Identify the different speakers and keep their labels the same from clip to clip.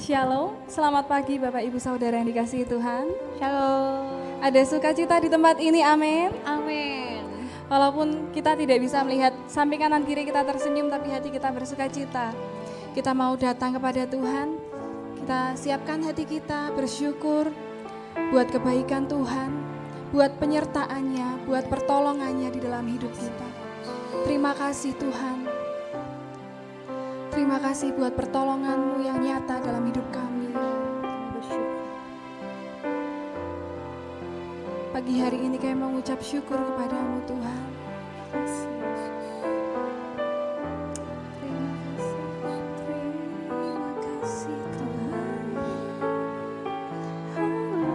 Speaker 1: Shalom, selamat pagi Bapak Ibu Saudara yang dikasihi Tuhan.
Speaker 2: Shalom.
Speaker 1: Ada sukacita di tempat ini, amin.
Speaker 2: Amin.
Speaker 1: Walaupun kita tidak bisa melihat samping kanan kiri kita tersenyum, tapi hati kita bersukacita. Kita mau datang kepada Tuhan, kita siapkan hati kita bersyukur buat kebaikan Tuhan, buat penyertaannya, buat pertolongannya di dalam hidup kita. Terima kasih Tuhan. Terima kasih buat pertolongan-Mu yang nyata dalam hidup kami. Pagi hari ini kami mengucap syukur kepada-Mu Tuhan. Terima kasih Tuhan.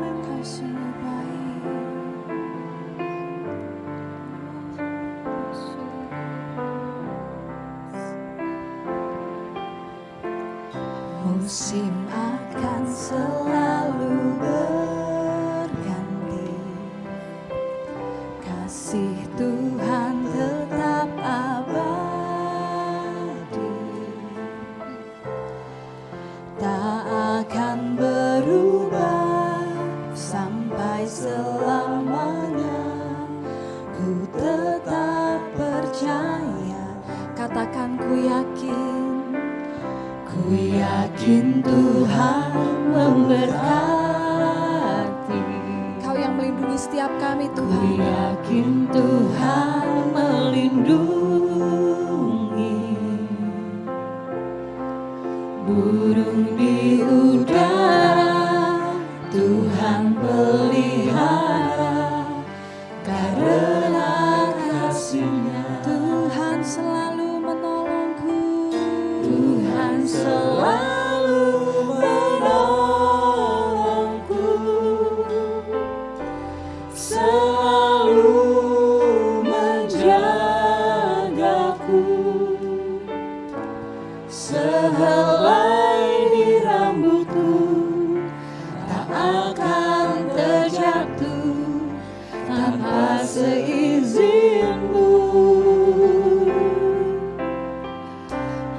Speaker 1: Engkau sungguh baik. Musim akan selalu berganti, kasih Tuhan tetap abadi, tak akan berubah sampai selamanya. Ku tetap percaya, katakan ku yakin. Ku yakin Tuhan memberkati. Kau yang melindungi setiap kami Tuhan. Ku yakin Tuhan melindungi burung di udara. Tuhan pelihara karena kasih-Nya. Tuhan selalu menolongku. Tuhan selalu menolongku, selalu menjagaku, sehelai di rambutku tak akan terjatuh tanpa seizin-Mu.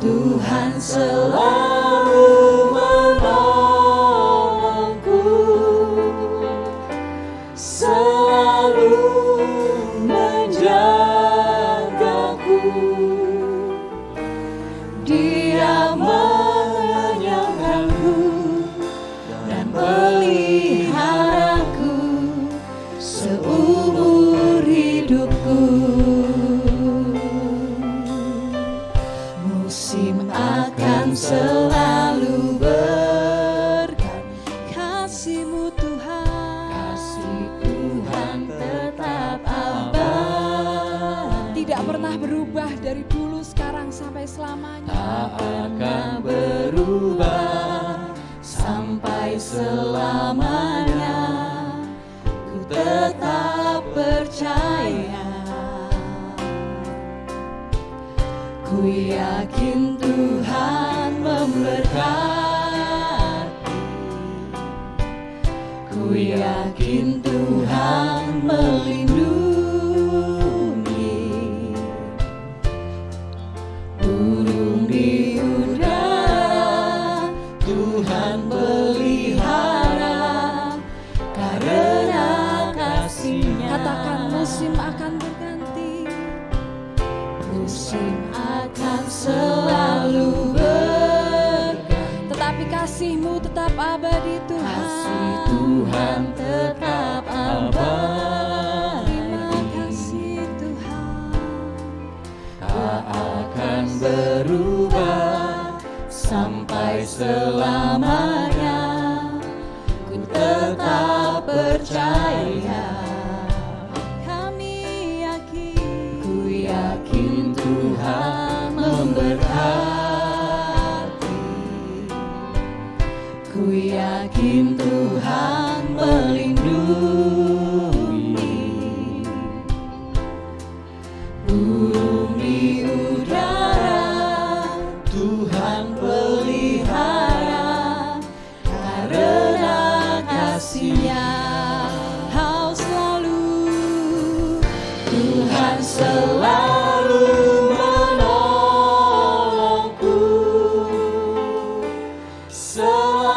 Speaker 1: Tuhan selalu menolongku, selalu menjagaku. Dia mengenyangkanku dan peliharaku seumur hidupku. Musim akan selalu berganti, kasih-Mu Tuhan, kasih Tuhan tetap abadi, tidak pernah berubah dari dulu, sekarang sampai selamanya. Tak akan berubah sampai selamanya. Ku tetap percaya. Ku yakin Tuhan memberkati. Ku yakin Tuhan melindungi burung di udara. Tuhan pelihara karena kasih-Nya. Katakan musim akan berganti, musim akan selalu berganti, tetapi kasih-Mu tetap abadi Tuhan. Kasih Tuhan tetap abadi. Terima kasih Tuhan. Tak akan berubah sampai selamanya. Ku tetap percaya. Kami yakin. Ku yakin Tuhan memberkati. Ku yakin Tuhan melindungi burung di udara. Tuhan pelihara karena kasih-Nya. Kau selalu, Tuhan selalu menolongku, selalu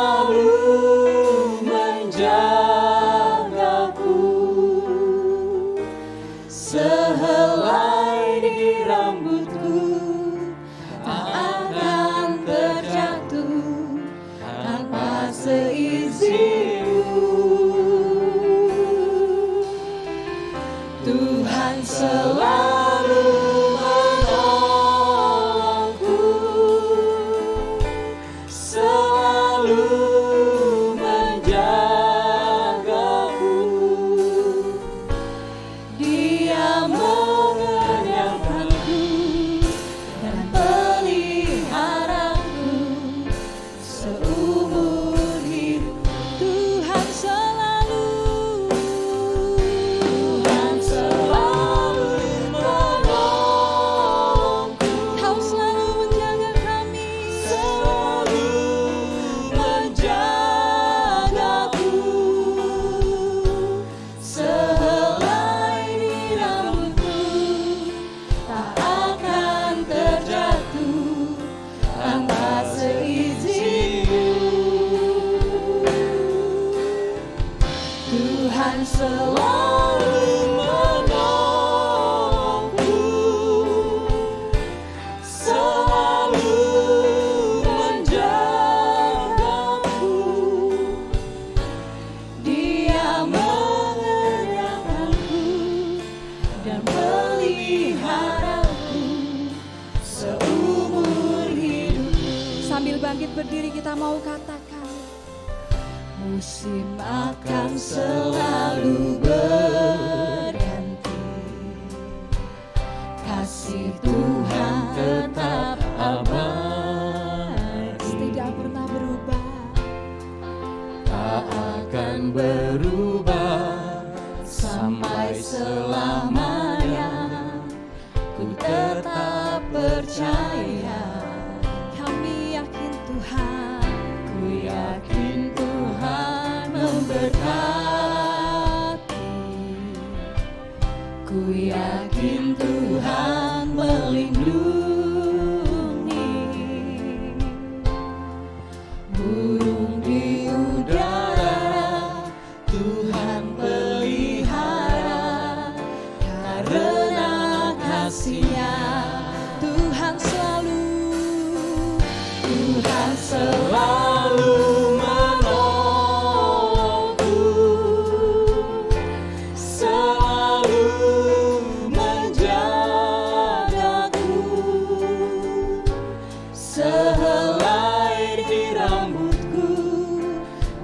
Speaker 1: Sambil bangkit berdiri kita mau katakan,
Speaker 2: musim akan selalu berganti, kasih Tuhan tetap abadi,
Speaker 1: tidak pernah berubah,
Speaker 2: tak akan berubah sampai selamanya. Ku tetap percaya,
Speaker 1: kami yakin Tuhan,
Speaker 2: ku yakin Tuhan memberkati, ku yakin Tuhan melindungi. Burung di udara Tuhan pelihara, karena kasih-Nya Tuhan selalu menolongku, selalu menjagaku, sehelai di rambutku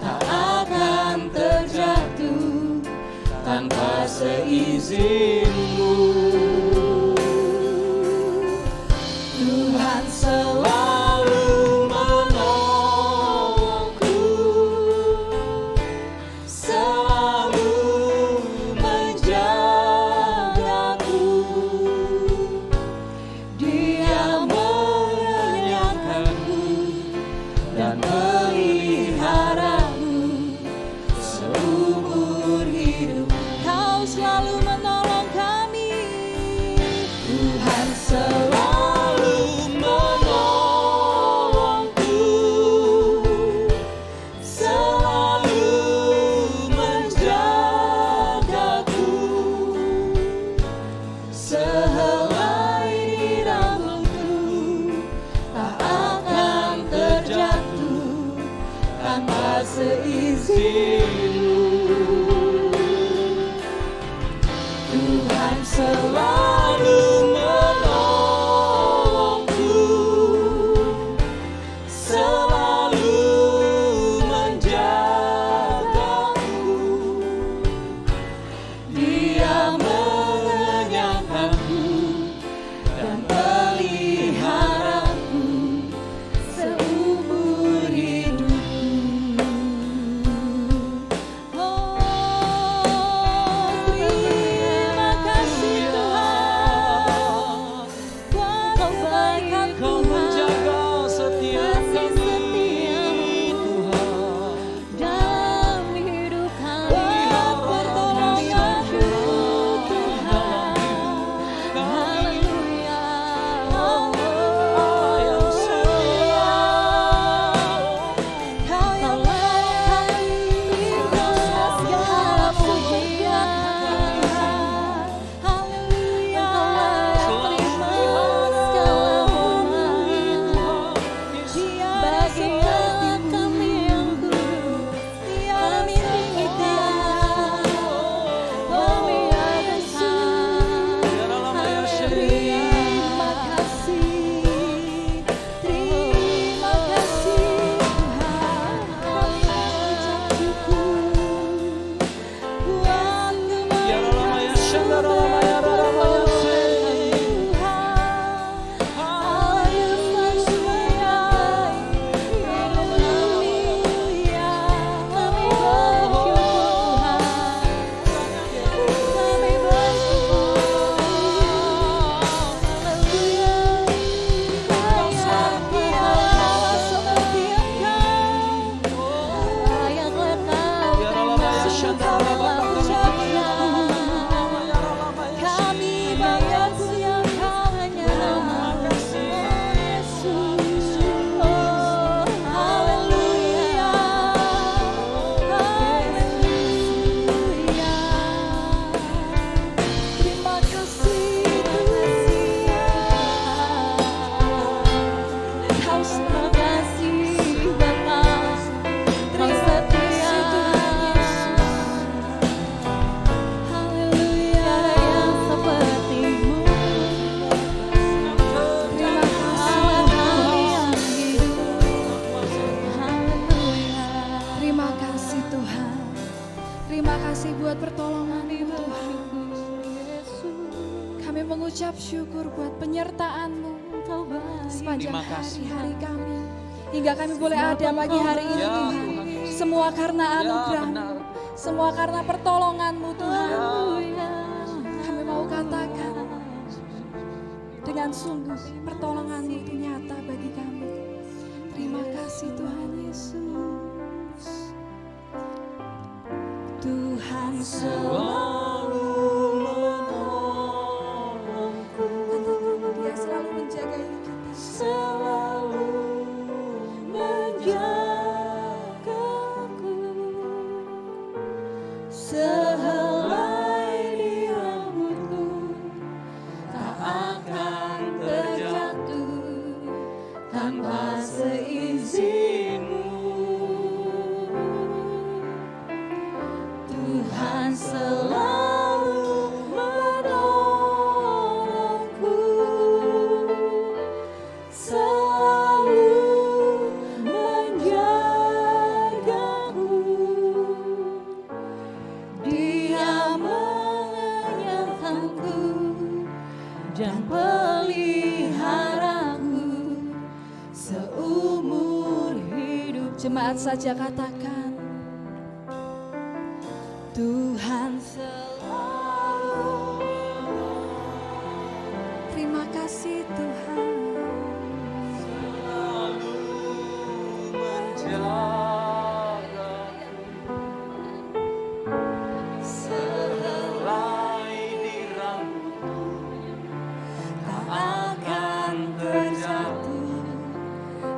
Speaker 2: tak akan terjatuh tanpa seizin-Mu. Tuhan selalu menolongku, selalu menjagaku, Dia mengenyangkanku dan meliharaku seumur hidup. Kau selalu menolong kami, Tuhan selalu menolongku, selalu menjagaku, sehelai di rambutku tak akan terjatuh tanpa seizin-Mu. Tuhan selalu menolongku, selalu menjagaku, Dia mengenyangkanku dan peliharaku seumur hidupku. Oh, terima kasih Tuhan, Kau baik, Kau menjaga setiap kami, Tuhan, dalam hidup kami, pertolongan-Mu Tuhan. Haleluya, oh yang setia, Kau yang layak berikan segala pujian. Haleluya, terima segala pujian.
Speaker 1: penyertaan-Mu
Speaker 2: Kau baik.
Speaker 1: sepanjang
Speaker 3: Terima kasih.
Speaker 1: hari-hari kami. Hingga kami boleh ada pagi hari ini
Speaker 3: Ya,
Speaker 1: Tuhan.
Speaker 3: Tuhan Yesus.
Speaker 1: Semua karena
Speaker 3: Ya,
Speaker 1: anugerah-Mu.
Speaker 3: benar.
Speaker 1: Semua karena pertolongan-Mu Tuhan.
Speaker 2: Haleluya.
Speaker 1: Kami mau katakan dengan sungguh pertolongan-Mu itu nyata bagi kami. Terima kasih Tuhan Yesus. Tuhan
Speaker 3: Selalu menolongku,
Speaker 1: Dia selalu menjaga kita.
Speaker 2: Selalu menjagaku, sehelai di rambutku tak akan terjatuh tanpa seizinmu. Tuhan selalu menolongku, selalu menjagaku. Dia mengenyangkanku dan peliharaku seumur hidup.
Speaker 1: Jemaat saja katakan, Tuhan
Speaker 2: Selalu
Speaker 1: terima kasih Tuhan.
Speaker 3: selalu menjaga, sehelai di rambutku tak akan terjatuh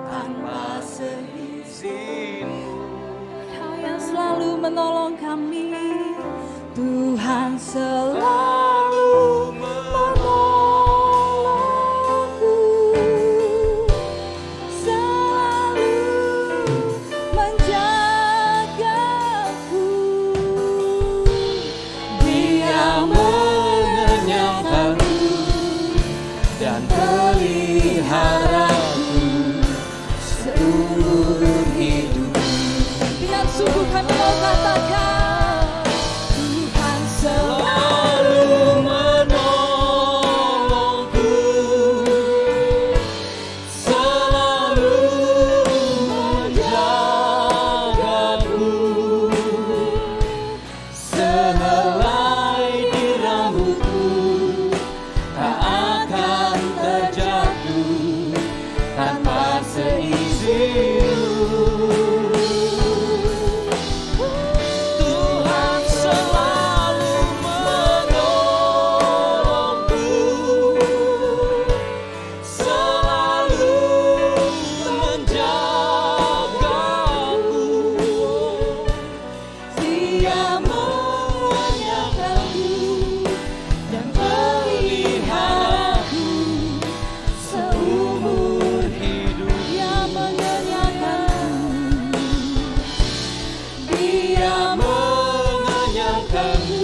Speaker 3: tanpa seizinmu.
Speaker 2: Kau yang selalu menolong kami. Tuhan selalu menolongku, selalu menjagaku. Dia
Speaker 3: mengenyangkanku dan peliharaku seumur hidup.
Speaker 1: Dengan sungguh kami mau katakan,
Speaker 2: Tuhan
Speaker 3: Selalu menolongku, selalu menjagaku, sehelai di rambutku tak akan terjatuh tanpa seizinmu. Tuhan selalu menolongku, selalu menjagaku.
Speaker 2: Dia mengenyangkanku dan peliharaku seumur
Speaker 3: Hidup
Speaker 2: Dia mengenyangkanku, Dia
Speaker 3: mengenyangkanku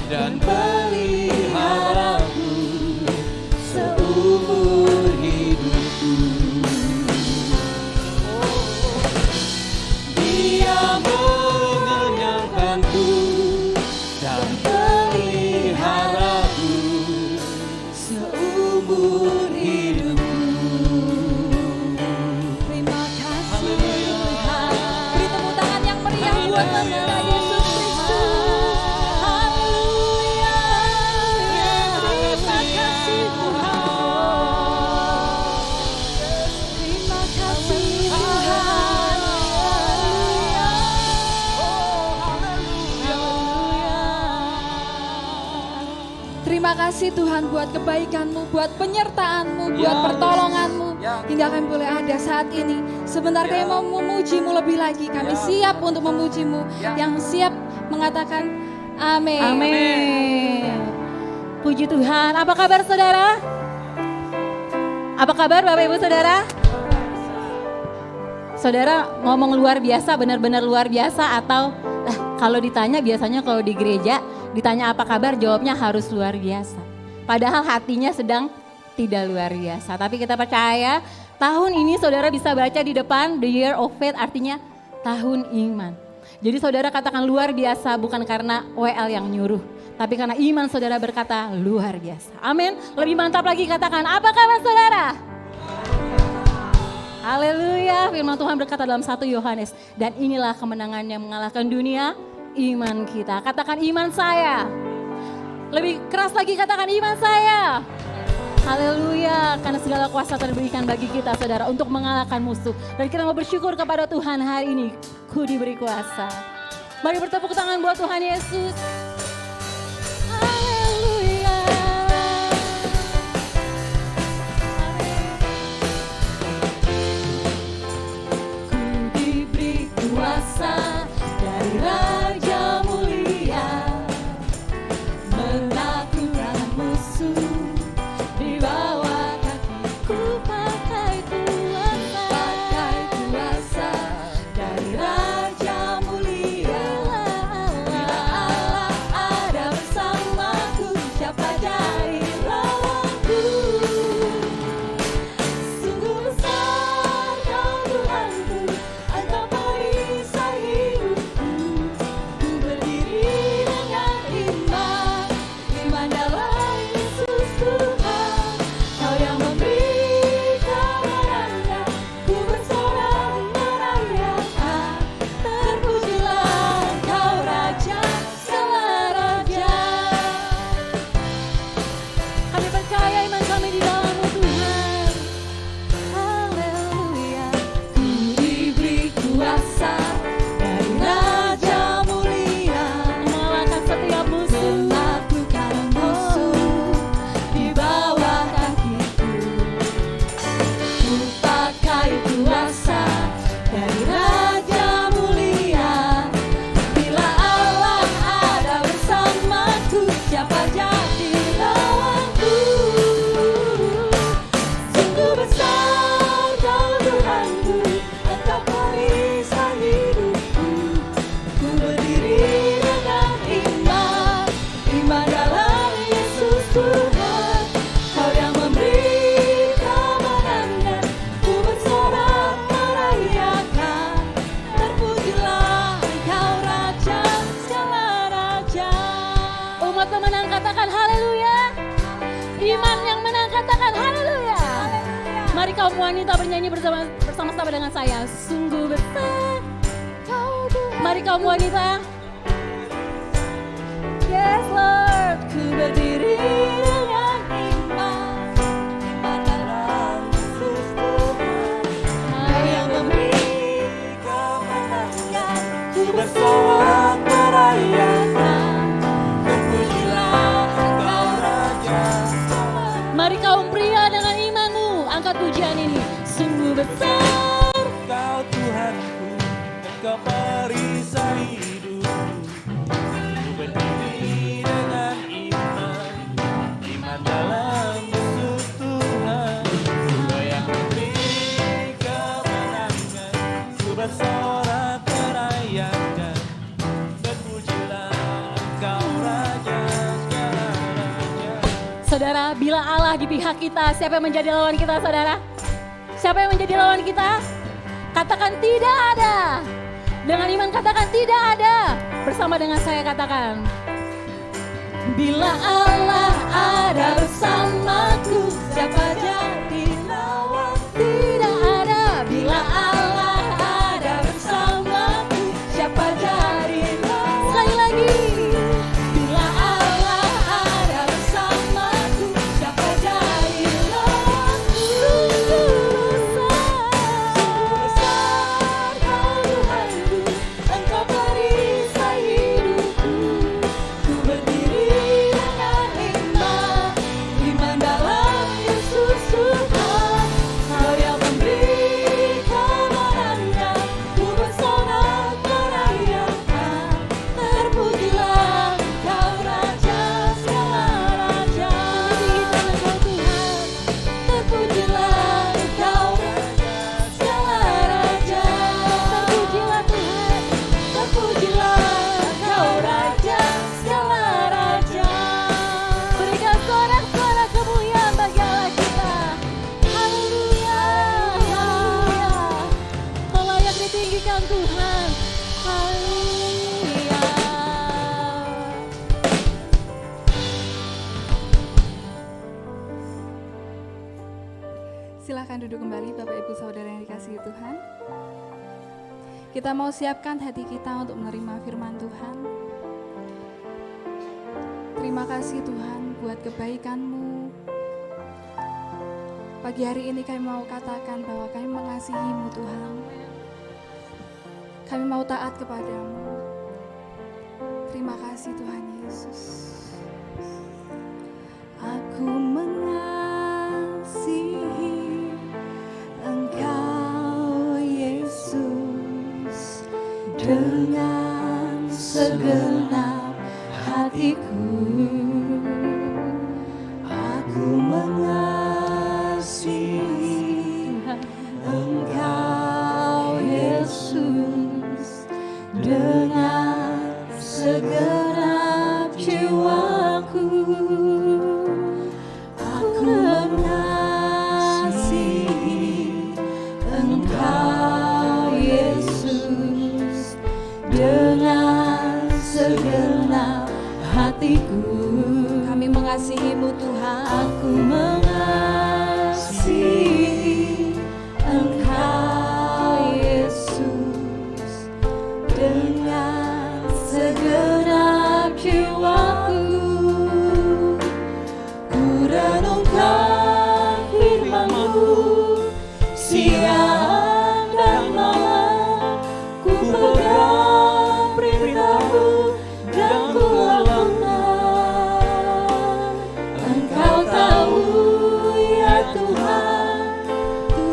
Speaker 3: dan peliharaku seumur hidupku. Dia mengenyangkanku dan peliharaku seumur hidupku.
Speaker 1: terima kasih
Speaker 3: Haleluya.
Speaker 1: Tuhan. Beri tepuk tangan yang meriah buat Bapak Yesus Kristus.
Speaker 2: Haleluya.
Speaker 1: Terima kasih Tuhan. Terima kasih Tuhan. Terima kasih Tuhan buat kebaikan-Mu, buat penyertaan-Mu, buat
Speaker 3: Ya,
Speaker 1: pertolongan-Mu.
Speaker 3: Ya.
Speaker 1: Hingga kami boleh ada saat ini. Sebentar
Speaker 3: Ya.
Speaker 1: kami mau memuji-Mu lebih lagi. Kami
Speaker 3: Ya.
Speaker 1: siap untuk memuji-Mu.
Speaker 3: Ya.
Speaker 1: Yang siap mengatakan amin.
Speaker 2: Amin. Puji Tuhan. Apa kabar saudara? Apa kabar Bapak Ibu Saudara? Saudara ngomong luar biasa, benar-benar luar biasa atau kalau ditanya biasanya kalau di gereja ditanya apa kabar jawabnya harus luar biasa. Padahal hatinya sedang tidak luar biasa. Tapi kita percaya tahun ini saudara bisa baca di depan the year of faith artinya tahun iman. Jadi saudara katakan luar biasa bukan karena WL yang nyuruh, Tapi karena iman saudara berkata luar biasa. Amin. Lebih mantap lagi katakan, apa kabar saudara? Haleluya. Firman Tuhan berkata dalam 1 Yohanes. Dan inilah kemenangan yang mengalahkan dunia, iman kita. Katakan iman saya. Lebih keras lagi katakan iman saya. Haleluya, karena segala kuasa terberikan bagi kita saudara untuk mengalahkan musuh. Dan kita mau bersyukur kepada Tuhan hari ini, ku diberi kuasa. Mari bertepuk tangan buat Tuhan Yesus. Haleluya. Ku diberi kuasa dari Raja Mulia, menaklukkan musuh. Di bawah kakiku pakai kuasa dari Raja Mulia. Bila Allah ada bersamaku, siapa jadi lawanku? Sungguh besar Kau Tuhanku, Engkau perisai hidupku. Ku berdiri dengan iman, iman dalam Yesus Tuhan. Kau yang memberi kemenangan, ku bersorak merayakan. Terpujilah Engkau Raja segala raja. Kami percaya iman kami di dalam-Mu Tuhan. Haleluya. Ku diberi kuasa dari Raja Mulia, mengalahkan setiap musuh, menaklukkan musuh di bawah kakiku. Ku pakai kuasa dari Raja Mulia. Bila Allah ada bersamaku, siapa jadi lawanku? Sungguh besar Kau Tuhanku, Engkau perisai hidupku. Ku berdiri dengan iman, iman dalam Yesus Tuhan. Kau yang memberi kemenangan, ku bersorak merayakan. Terpujilah Engkau Raja segala raja. Umat pemenang katakan haleluya. Iman yang menang katakan haleluya. Mari kaum wanita bernyanyi bersama-sama dengan saya. Sungguh besar Kau Tuhan. Mari kaum wanita. Yes Lord. Ku berdiri dengan iman, iman dalam Yesus Tuhan. Kau yang memberi kemenangan, ku bersorak merayakan. Terpujilah Engkau Raja. Mari kaum pria dengan imanmu, angkat pujian ini. Sungguh besar
Speaker 3: Kau Tuhanku, Engkau perisai hidupku. Ku berdiri dengan iman, iman dalam Yesus Tuhan. Kau yang memberi kemenangan, ku bersorak merayakan. Terpujilah Engkau Raja segala raja.
Speaker 2: Saudara, bila Allah di pihak kita, siapa yang menjadi lawan kita saudara? Siapa yang menjadi lawan kita? Katakan tidak ada. Dengan iman katakan tidak ada. Bersama dengan saya katakan. Bila Allah ada bersamaku, siapa jadi lawan? Tidak ada. Bila Allah ada bersamaku, siapa jadi lawan? Sekali lagi. Bila Allah ada bersamaku, siapa jadi lawanku? Sungguh besar Kau Tuhanku, Engkau perisai hidupku. Ku berdiri dengan iman, iman dalam Yesus
Speaker 1: Silahkan duduk kembali Bapak Ibu Saudara yang dikasihi Tuhan. Kita mau siapkan hati kita untuk menerima firman Tuhan. Terima kasih Tuhan buat kebaikan-Mu. Pagi hari ini kami mau katakan bahwa kami mengasihi-Mu Tuhan. Kami mau taat kepadamu. Terima kasih Tuhan Yesus. Aku mengasihi Engkau Yesus dengan segenap hatiku. Aku mengasihi Engkau Yesus dengan segenap jiwaku. Aku mengasihi Engkau Yesus dengan segenap hatiku. Kami mengasihi-Mu Tuhan. Aku mengasihi Engkau Yesus dengan segenap jiwaku. Ku renungkan firman-Mu siang dan malam. Ku pegang perintah-Mu dan ku lakukan. Engkau tahu ya Tuhan,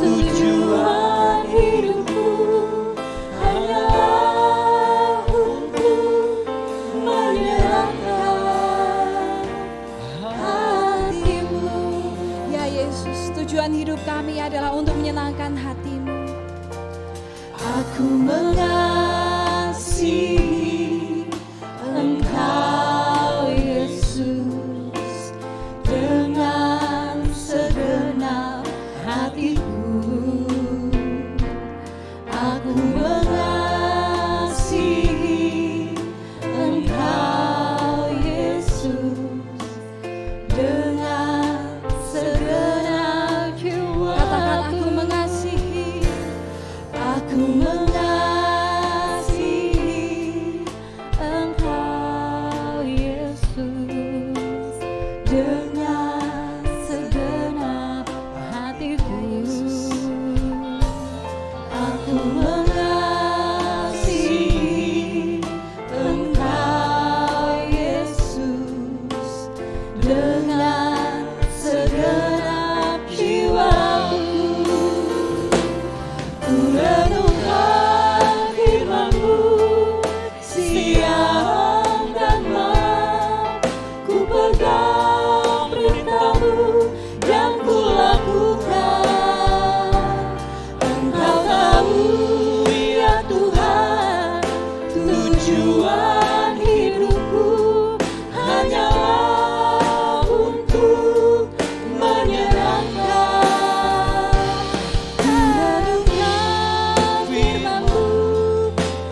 Speaker 1: tujuan hidupku hanyalah untuk menyerahkan hati-Mu. Ya Yesus, tujuan hidup kami adalah untuk menyenangkan hati-Mu. Aku mengasihi Engkau Yesus dengan segenap hatiku. Aku mengasihi Engkau Yesus dengan segenap jiwa. Katakan aku mengasihi. Aku mengasihi Engkau Yesus dengan segenap hatiku. Aku mengasihi Engkau Yesus dengan segenap jiwaku. Ku renungkan firman-Mu siang dan malam. Ku pegang perintah-Mu dan ku lakukan. Engkau tahu ya Tuhan, tujuan hidupku hanyalah untuk menyerahkan. Renungkan firman-Mu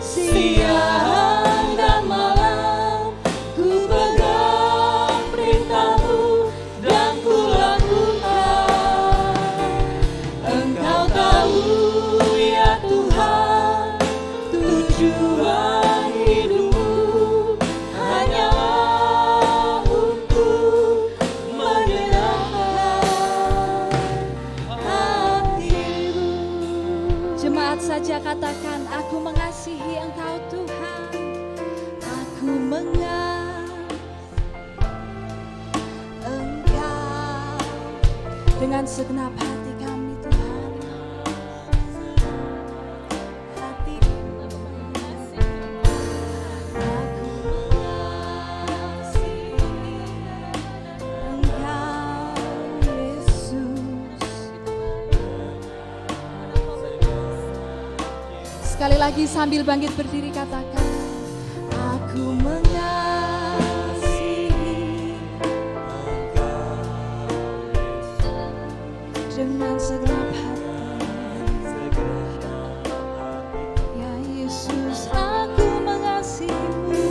Speaker 1: siang dan malam. Ku pegang perintah-Mu dan ku lakukan. Engkau tahu ya Tuhan, tujuan hidupku hanyalah untuk menyerahkan hati-Mu. Jemaat saja katakan, aku mengasihi Engkau Tuhan. Aku mengasihi Engkau dengan segenap hati kami Tuhan. Hatiku aku mengasihi. Aku mengasihi Engkau Yesus. Sekali lagi sambil bangkit berdiri katakan, aku mengasihi dengan segenap hati. Ya Yesus, aku mengasihi-Mu.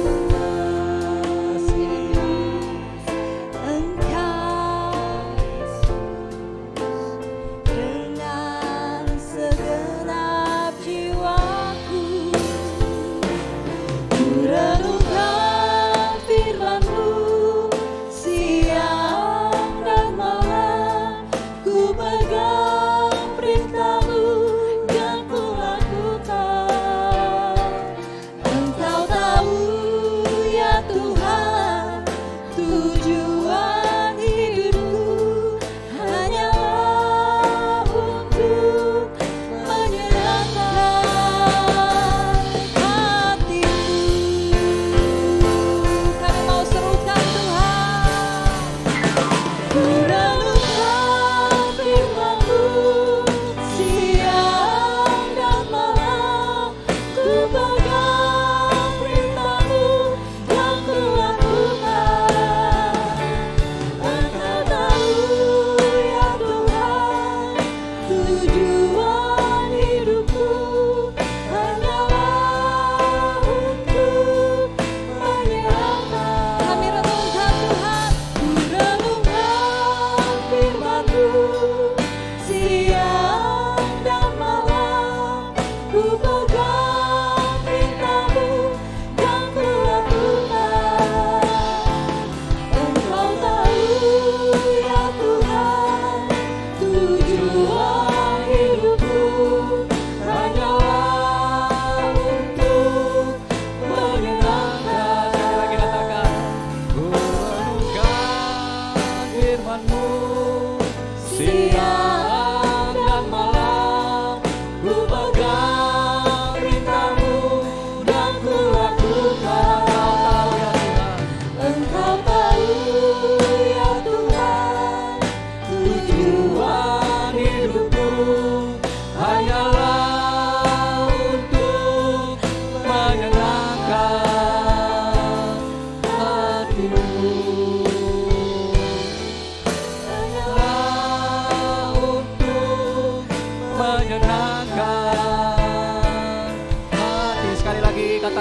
Speaker 1: Engkau dengan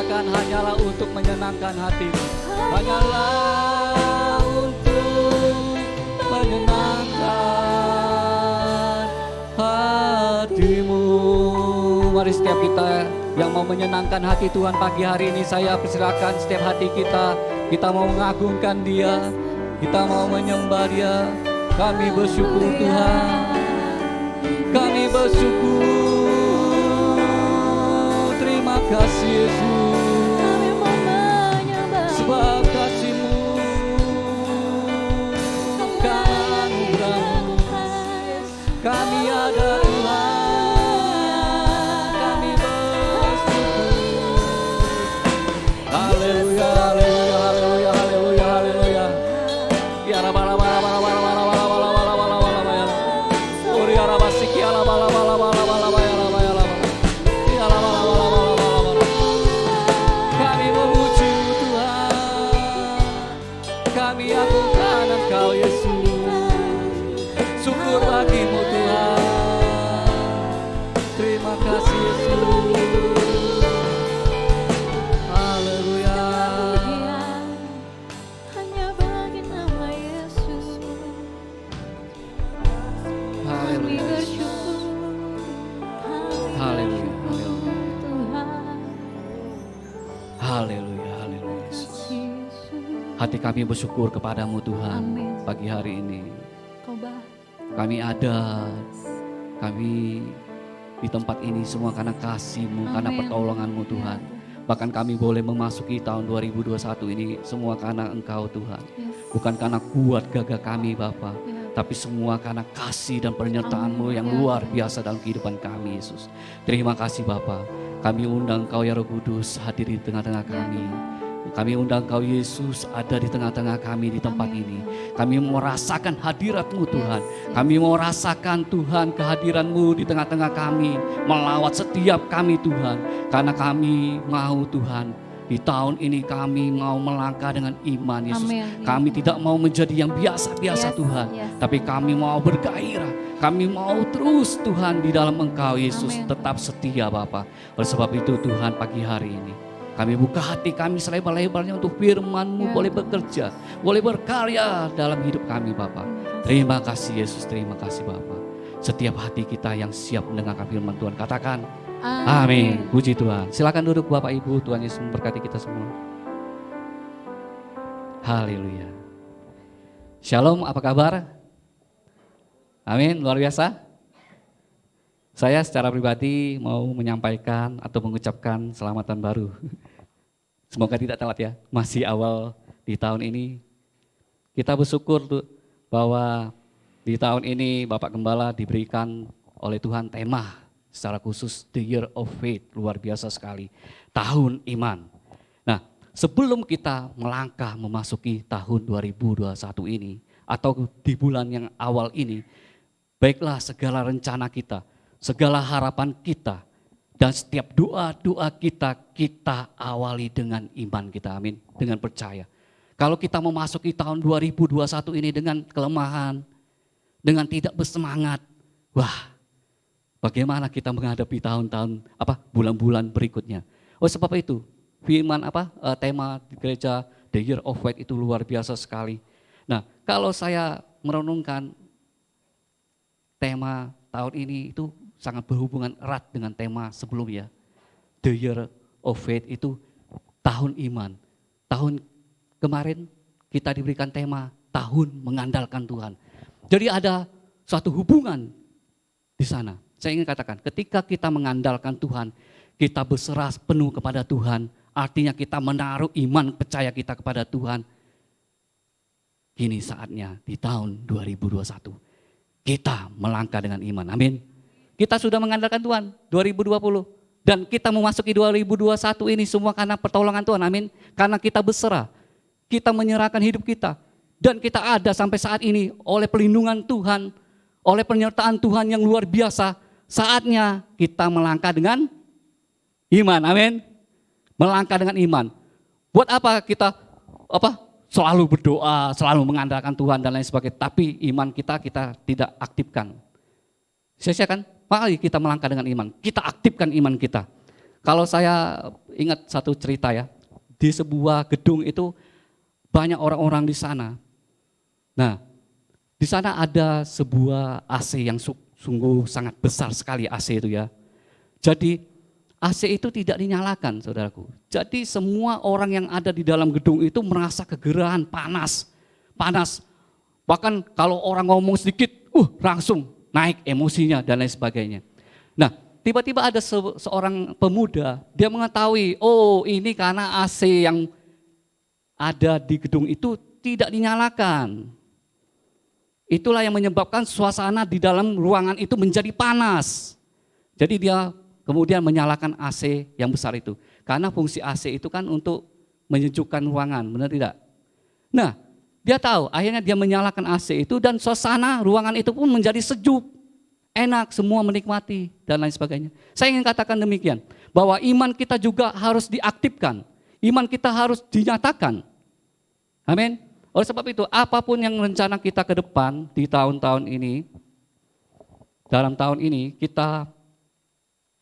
Speaker 4: katakan hanyalah untuk menyenangkan hatimu. Hanyalah untuk menyenangkan hatimu. Mari setiap kita yang mau menyenangkan hati Tuhan pagi hari ini, saya persilakan setiap hati kita mau mengagungkan Dia, kita mau menyembah Dia. Kami bersyukur Tuhan, kami bersyukur. Terima kasih Yesus, sebab kasih-Mu karena anugerah-Mu kami ada Tuhan, kami bersyukur. Haleluya, haleluya, haleluya, haleluya, haleluya. Ya la bala bala bala bala bala bala bala bala bala bala bala. Ori ara basiki ala bala bala bala bala bala bala bala. Ya la bala bala bala bala bala. Kami memuji Tuhan, kami agungkan Engkau Yesus. Syukur bagimu Tuhan, terima kasih Yesus. Haleluya.
Speaker 2: Hanya bagi nama Yesus kami
Speaker 4: Haleluya.
Speaker 2: bersyukur.
Speaker 4: Haleluya.
Speaker 2: Tuhan
Speaker 4: Haleluya. Haleluya. Yesus.
Speaker 2: Yesus.
Speaker 4: Hati kami bersyukur kepadamu Tuhan.
Speaker 2: Amin.
Speaker 4: Pagi hari ini
Speaker 2: Kau bah
Speaker 4: kami ada, kami di tempat ini semua karena kasih-Mu, karena
Speaker 2: Amin.
Speaker 4: pertolongan-Mu Tuhan. Bahkan kami boleh memasuki tahun 2021 ini semua karena Engkau Tuhan.
Speaker 2: Yes.
Speaker 4: Bukan karena kuat gagah kami Bapa,
Speaker 2: Ya.
Speaker 4: tapi semua karena kasih dan penyertaan-Mu
Speaker 2: Amin.
Speaker 4: yang
Speaker 2: Ya.
Speaker 4: luar biasa dalam kehidupan kami Yesus. Terima kasih Bapa. Kami undang Engkau ya Roh Kudus hadir di tengah-tengah kami. Kami undang Engkau Yesus ada di tengah-tengah kami di tempat
Speaker 2: Amin.
Speaker 4: ini. Kami mau rasakan hadirat-Mu Tuhan.
Speaker 2: Yes.
Speaker 4: Kami mau rasakan Tuhan kehadiran-Mu di tengah-tengah kami. Melawat setiap kami Tuhan. Karena kami mau Tuhan. Di tahun ini kami mau melangkah dengan iman Yesus.
Speaker 2: Amin.
Speaker 4: Kami tidak mau menjadi yang biasa-biasa
Speaker 2: Yes,
Speaker 4: Tuhan.
Speaker 2: yes.
Speaker 4: Tapi kami mau bergairah. Kami mau terus Tuhan di dalam Engkau Yesus.
Speaker 2: Amin.
Speaker 4: Tetap setia Bapa. Oleh sebab itu Tuhan pagi hari ini kami buka hati kami selebar-lebarnya untuk firman-Mu
Speaker 2: Ya.
Speaker 4: boleh bekerja, boleh berkarya dalam hidup kami Bapa. Terima kasih Yesus, terima kasih Bapa. Setiap hati kita yang siap mendengarkan firman Tuhan, katakan amin. Puji Tuhan. Silakan duduk Bapak Ibu, Tuhan Yesus memberkati kita semua. Haleluya. Shalom, apa kabar? Amin, luar biasa. Saya secara pribadi mau menyampaikan atau mengucapkan selamatan baru. Semoga tidak telat ya, masih awal di tahun ini. Kita bersyukur tuh bahwa di tahun ini Bapak Gembala diberikan oleh Tuhan tema secara khusus The Year of Faith, luar biasa sekali. Tahun iman. Nah, sebelum kita melangkah memasuki tahun 2021 ini atau di bulan yang awal ini, baiklah segala rencana kita, segala harapan kita, dan setiap doa-doa kita awali dengan iman kita, amin, dengan percaya. Kalau kita memasuki tahun 2021 ini dengan kelemahan, dengan tidak bersemangat, wah, bagaimana kita menghadapi tahun-tahun bulan-bulan berikutnya? Oh, sebab itu firman tema di gereja The Year of Faith itu luar biasa sekali. Nah, kalau saya merenungkan tema tahun ini itu sangat berhubungan erat dengan tema sebelumnya. The Year of Faith itu tahun iman. Tahun kemarin kita diberikan tema tahun mengandalkan Tuhan. Jadi ada suatu hubungan di sana. Saya ingin katakan, ketika kita mengandalkan Tuhan, kita berserah penuh kepada Tuhan, artinya kita menaruh iman percaya kita kepada Tuhan. Kini saatnya di tahun 2021, kita melangkah dengan iman, amin. Kita sudah mengandalkan Tuhan 2020 dan kita memasuki 2021 ini semua karena pertolongan Tuhan, amin. Karena kita berserah, kita menyerahkan hidup kita dan kita ada sampai saat ini oleh perlindungan Tuhan, oleh penyertaan Tuhan yang luar biasa. Saatnya kita melangkah dengan iman, amin. Melangkah dengan iman. Buat apa kita selalu berdoa, selalu mengandalkan Tuhan dan lain sebagainya, tapi iman kita tidak aktifkan. Sia-sia kan? Mari kita melangkah dengan iman, kita aktifkan iman kita. Kalau saya ingat satu cerita ya, di sebuah gedung itu banyak orang-orang di sana. Nah, di sana ada sebuah AC yang sungguh sangat besar sekali AC itu ya. Jadi AC itu tidak dinyalakan, saudaraku. Jadi semua orang yang ada di dalam gedung itu merasa kegerahan, panas. Bahkan kalau orang ngomong sedikit, langsung naik emosinya dan lain sebagainya. Nah, tiba-tiba ada seorang pemuda, dia mengetahui, oh ini karena AC yang ada di gedung itu tidak dinyalakan. Itulah yang menyebabkan suasana di dalam ruangan itu menjadi panas. Jadi dia kemudian menyalakan AC yang besar itu. Karena fungsi AC itu kan untuk menyejukkan ruangan, benar tidak? Nah, dia tahu, akhirnya dia menyalakan AC itu dan suasana ruangan itu pun menjadi sejuk, enak, semua menikmati dan lain sebagainya. Saya ingin katakan demikian, bahwa iman kita juga harus diaktifkan, iman kita harus dinyatakan. Amin. Oleh sebab itu, apapun yang rencana kita ke depan di tahun-tahun ini, dalam tahun ini kita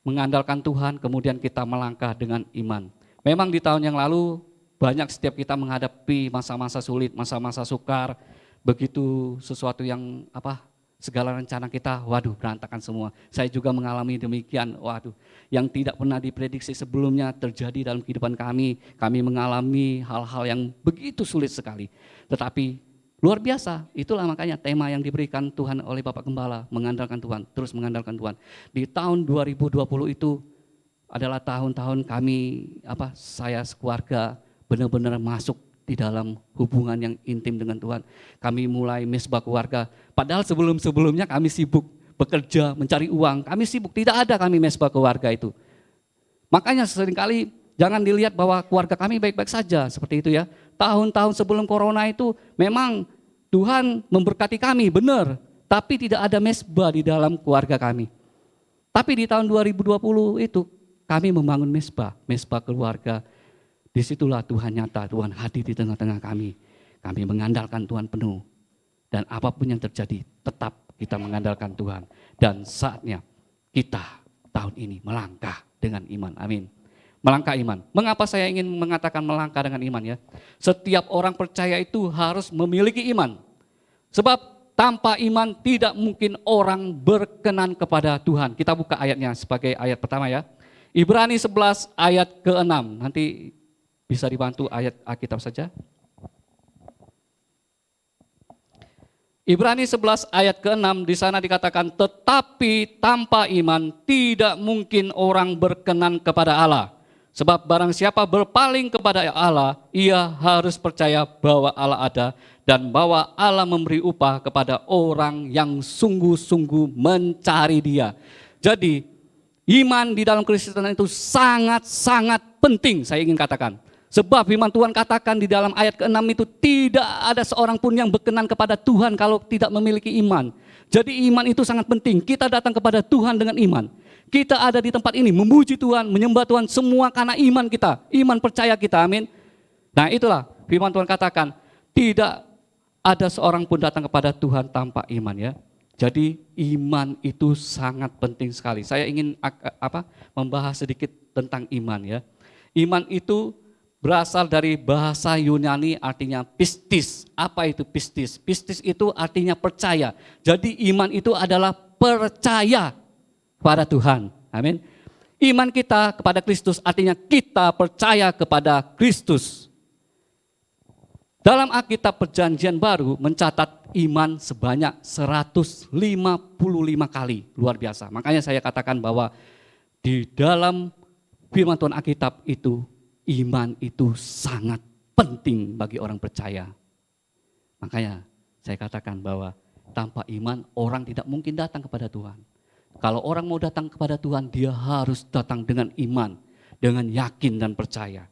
Speaker 4: mengandalkan Tuhan, kemudian kita melangkah dengan iman. Memang di tahun yang lalu, banyak setiap kita menghadapi masa-masa sulit, masa-masa sukar, begitu sesuatu yang segala rencana kita, berantakan semua. Saya juga mengalami demikian, yang tidak pernah diprediksi sebelumnya terjadi dalam kehidupan kami. Kami mengalami hal-hal yang begitu sulit sekali. Tetapi luar biasa, itulah makanya tema yang diberikan Tuhan oleh Bapak Gembala, mengandalkan Tuhan, terus mengandalkan Tuhan. Di tahun 2020 itu adalah tahun-tahun kami, saya sekeluarga, benar-benar masuk di dalam hubungan yang intim dengan Tuhan. Kami mulai mesbah keluarga, padahal sebelum-sebelumnya kami sibuk bekerja, mencari uang, kami sibuk, tidak ada kami mesbah keluarga itu. Makanya seringkali jangan dilihat bahwa keluarga kami baik-baik saja, seperti itu ya. Tahun-tahun sebelum corona itu memang Tuhan memberkati kami, benar, tapi tidak ada mesbah di dalam keluarga kami. Tapi di tahun 2020 itu kami membangun mesbah keluarga. Disitulah Tuhan nyata, Tuhan hadir di tengah-tengah kami. Kami mengandalkan Tuhan penuh. Dan apapun yang terjadi, tetap kita mengandalkan Tuhan. Dan saatnya kita tahun ini melangkah dengan iman. Amin. Melangkah iman. Mengapa saya ingin mengatakan melangkah dengan iman ya? Setiap orang percaya itu harus memiliki iman. Sebab tanpa iman tidak mungkin orang berkenan kepada Tuhan. Kita buka ayatnya sebagai ayat pertama ya. Ibrani 11 ayat ke-6. Nanti bisa dibantu ayat Alkitab saja. Ibrani 11 ayat ke-6 di sana dikatakan, tetapi tanpa iman tidak mungkin orang berkenan kepada Allah. Sebab barang siapa berpaling kepada Allah, ia harus percaya bahwa Allah ada dan bahwa Allah memberi upah kepada orang yang sungguh-sungguh mencari Dia. Jadi iman di dalam Kristenan itu sangat-sangat penting, saya ingin katakan. Sebab firman Tuhan katakan di dalam ayat ke-6 itu tidak ada seorang pun yang berkenan kepada Tuhan kalau tidak memiliki iman. Jadi iman itu sangat penting. Kita datang kepada Tuhan dengan iman. Kita ada di tempat ini memuji Tuhan, menyembah Tuhan semua karena iman kita, iman percaya kita, amin. Nah itulah firman Tuhan katakan, tidak ada seorang pun datang kepada Tuhan tanpa iman ya. Jadi iman itu sangat penting sekali. Saya ingin membahas sedikit tentang iman ya. Iman itu berasal dari bahasa Yunani artinya pistis. Apa itu pistis? Pistis itu artinya percaya. Jadi iman itu adalah percaya kepada Tuhan. Amin. Iman kita kepada Kristus artinya kita percaya kepada Kristus. Dalam Alkitab Perjanjian Baru mencatat iman sebanyak 155 kali. Luar biasa. Makanya saya katakan bahwa di dalam firman Tuhan Alkitab itu, iman itu sangat penting bagi orang percaya. Makanya saya katakan bahwa tanpa iman orang tidak mungkin datang kepada Tuhan. Kalau orang mau datang kepada Tuhan, dia harus datang dengan iman, dengan yakin dan percaya.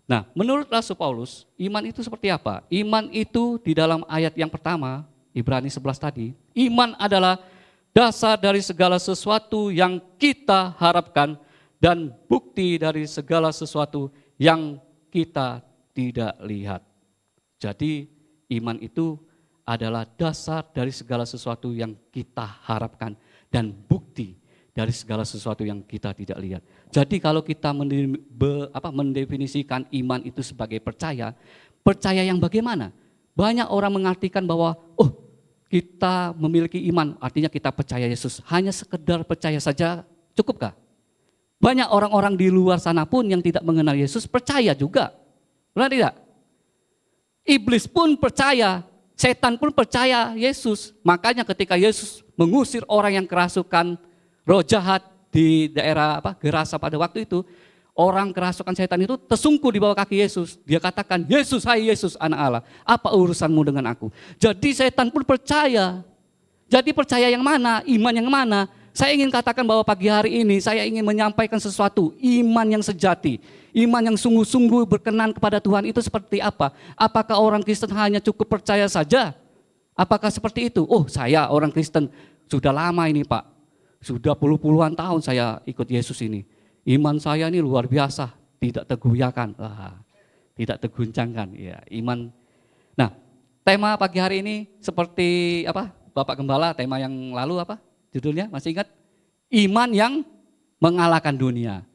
Speaker 4: Nah, menurut Rasul Paulus, iman itu seperti apa? Iman itu di dalam ayat yang pertama, Ibrani 11 tadi, iman adalah dasar dari segala sesuatu yang kita harapkan dan bukti dari segala sesuatu yang kita tidak lihat. Jadi iman itu adalah dasar dari segala sesuatu yang kita harapkan dan bukti dari segala sesuatu yang kita tidak lihat. Jadi kalau kita mendefinisikan iman itu sebagai percaya, percaya yang bagaimana? Banyak orang mengartikan bahwa kita memiliki iman, artinya kita percaya Yesus. Hanya sekedar percaya saja cukupkah? Banyak orang-orang di luar sana pun yang tidak mengenal Yesus percaya juga. Benar tidak? Iblis pun percaya, setan pun percaya Yesus. Makanya ketika Yesus mengusir orang yang kerasukan roh jahat di daerah Gerasa pada waktu itu, orang kerasukan setan itu tersungkur di bawah kaki Yesus. Dia katakan, Yesus, hai Yesus anak Allah, apa urusanmu dengan aku? Jadi setan pun percaya. Jadi percaya yang mana? Iman yang mana? Saya ingin katakan bahwa pagi hari ini saya ingin menyampaikan sesuatu, iman yang sejati. Iman yang sungguh-sungguh berkenan kepada Tuhan itu seperti apa? Apakah orang Kristen hanya cukup percaya saja? Apakah seperti itu? Saya orang Kristen sudah lama ini Pak. Sudah puluhan tahun saya ikut Yesus ini. Iman saya ini luar biasa, tidak tergoyahkan, tidak terguncangkan. Ya, iman. Nah, tema pagi hari ini seperti Bapak Gembala, tema yang lalu judulnya masih ingat? Iman yang mengalahkan dunia.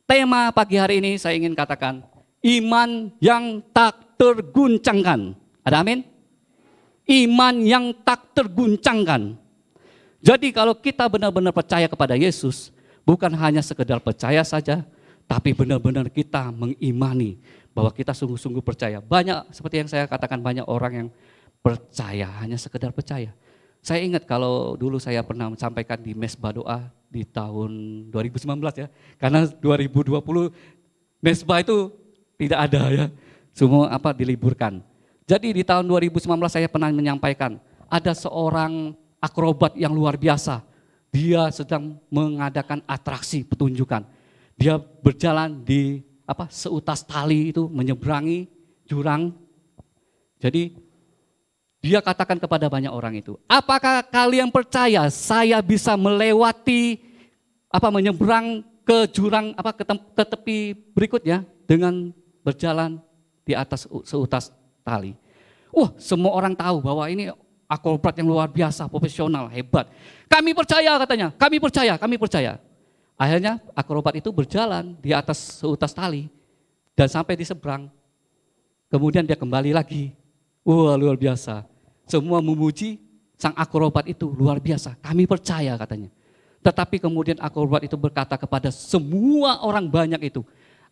Speaker 4: Tema pagi hari ini saya ingin katakan, iman yang tak terguncangkan. Ada amin? Iman yang tak terguncangkan. Jadi kalau kita benar-benar percaya kepada Yesus, bukan hanya sekedar percaya saja, tapi benar-benar kita mengimani bahwa kita sungguh-sungguh percaya. Banyak, seperti yang saya katakan, banyak orang yang percaya, hanya sekedar percaya. Saya ingat kalau dulu saya pernah menyampaikan di Mesbah Doa di tahun 2019 ya. Karena 2020 Mesbah itu tidak ada ya. Semua diliburkan. Jadi di tahun 2019 saya pernah menyampaikan ada seorang akrobat yang luar biasa. Dia sedang mengadakan atraksi pertunjukan. Dia berjalan di seutas tali itu menyeberangi jurang. Jadi dia katakan kepada banyak orang itu, apakah kalian percaya saya bisa melewati menyeberang ke jurang ke tepi berikutnya dengan berjalan di atas seutas tali. Semua orang tahu bahwa ini akrobat yang luar biasa, profesional, hebat. Kami percaya katanya, kami percaya. Akhirnya akrobat itu berjalan di atas seutas tali dan sampai di seberang. Kemudian dia kembali lagi. Luar biasa. Semua memuji sang akrobat itu luar biasa. Kami percaya katanya. Tetapi kemudian akrobat itu berkata kepada semua orang banyak itu,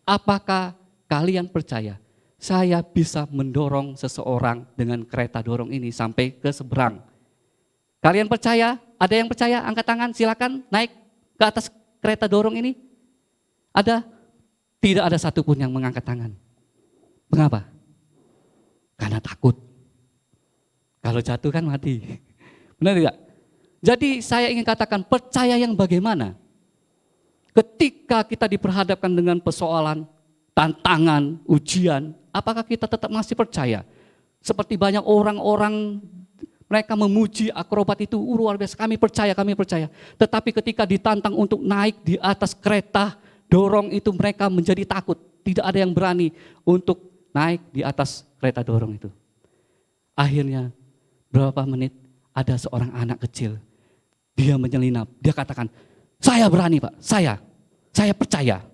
Speaker 4: apakah kalian percaya saya bisa mendorong seseorang dengan kereta dorong ini sampai ke seberang? Kalian percaya? Ada yang percaya? Angkat tangan, silakan naik ke atas kereta dorong ini. Ada? Tidak ada satupun yang mengangkat tangan. Mengapa? Karena takut. Kalau jatuh kan mati. Benar tidak? Jadi saya ingin katakan percaya yang bagaimana? Ketika kita diperhadapkan dengan persoalan, tantangan, ujian, apakah kita tetap masih percaya? Seperti banyak orang-orang mereka memuji akrobat itu, luar biasa, kami percaya. Tetapi ketika ditantang untuk naik di atas kereta dorong itu mereka menjadi takut. Tidak ada yang berani untuk naik di atas kereta dorong itu. Akhirnya berapa menit ada seorang anak kecil, dia menyelinap, dia katakan, saya berani Pak, saya percaya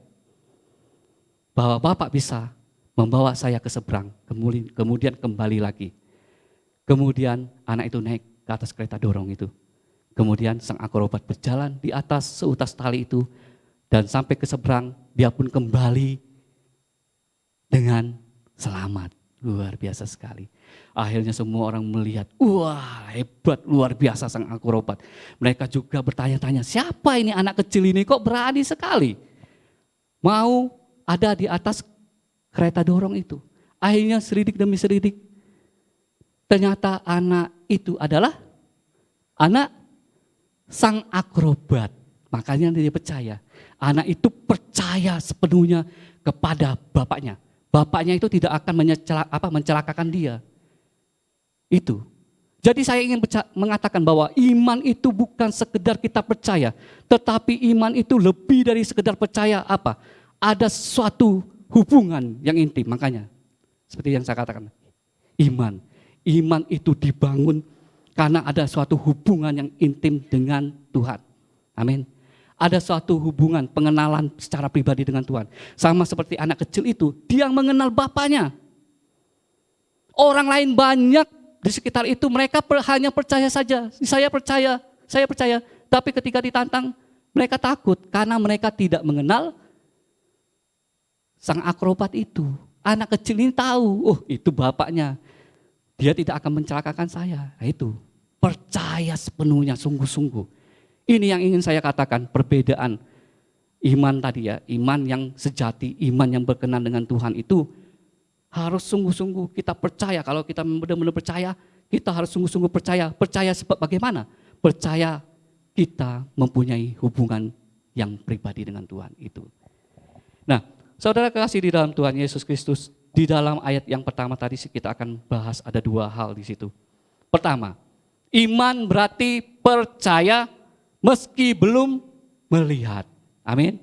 Speaker 4: bahwa Bapak bisa membawa saya ke seberang, kemudian kembali lagi. Kemudian anak itu naik ke atas kereta dorong itu. Kemudian sang akrobat berjalan di atas seutas tali itu dan sampai ke seberang, dia pun kembali dengan selamat. Luar biasa sekali. Akhirnya semua orang melihat, wah hebat, luar biasa sang akrobat. Mereka juga bertanya-tanya, siapa ini anak kecil ini kok berani sekali mau ada di atas kereta dorong itu. Akhirnya seridik demi seridik, ternyata anak itu adalah anak sang akrobat. Makanya dia percaya, anak itu percaya sepenuhnya kepada bapaknya. Bapaknya itu tidak akan mencelakakan dia. Itu. Jadi saya ingin mengatakan bahwa iman itu bukan sekedar kita percaya, tetapi iman itu lebih dari sekedar percaya apa? Ada suatu hubungan yang intim. Makanya seperti yang saya katakan, iman itu dibangun karena ada suatu hubungan yang intim dengan Tuhan. Amin. Ada suatu hubungan, pengenalan secara pribadi dengan Tuhan. Sama seperti anak kecil itu, dia mengenal bapaknya. Orang lain banyak di sekitar itu, mereka hanya percaya saja. Saya percaya. Tapi ketika ditantang, mereka takut karena mereka tidak mengenal sang akrobat itu. Anak kecil ini tahu, oh itu bapaknya. Dia tidak akan mencelakakan saya. Nah itu, percaya sepenuhnya, sungguh-sungguh. Ini yang ingin saya katakan, perbedaan iman tadi ya, iman yang sejati, iman yang berkenan dengan Tuhan itu harus sungguh-sungguh kita percaya. Kalau kita benar-benar percaya, kita harus sungguh-sungguh percaya. Percaya sebab bagaimana? Percaya kita mempunyai hubungan yang pribadi dengan Tuhan itu. Nah, saudara kasih di dalam Tuhan Yesus Kristus, di dalam ayat yang pertama tadi kita akan bahas ada dua hal di situ. Pertama, iman berarti percaya meski belum melihat. Amin.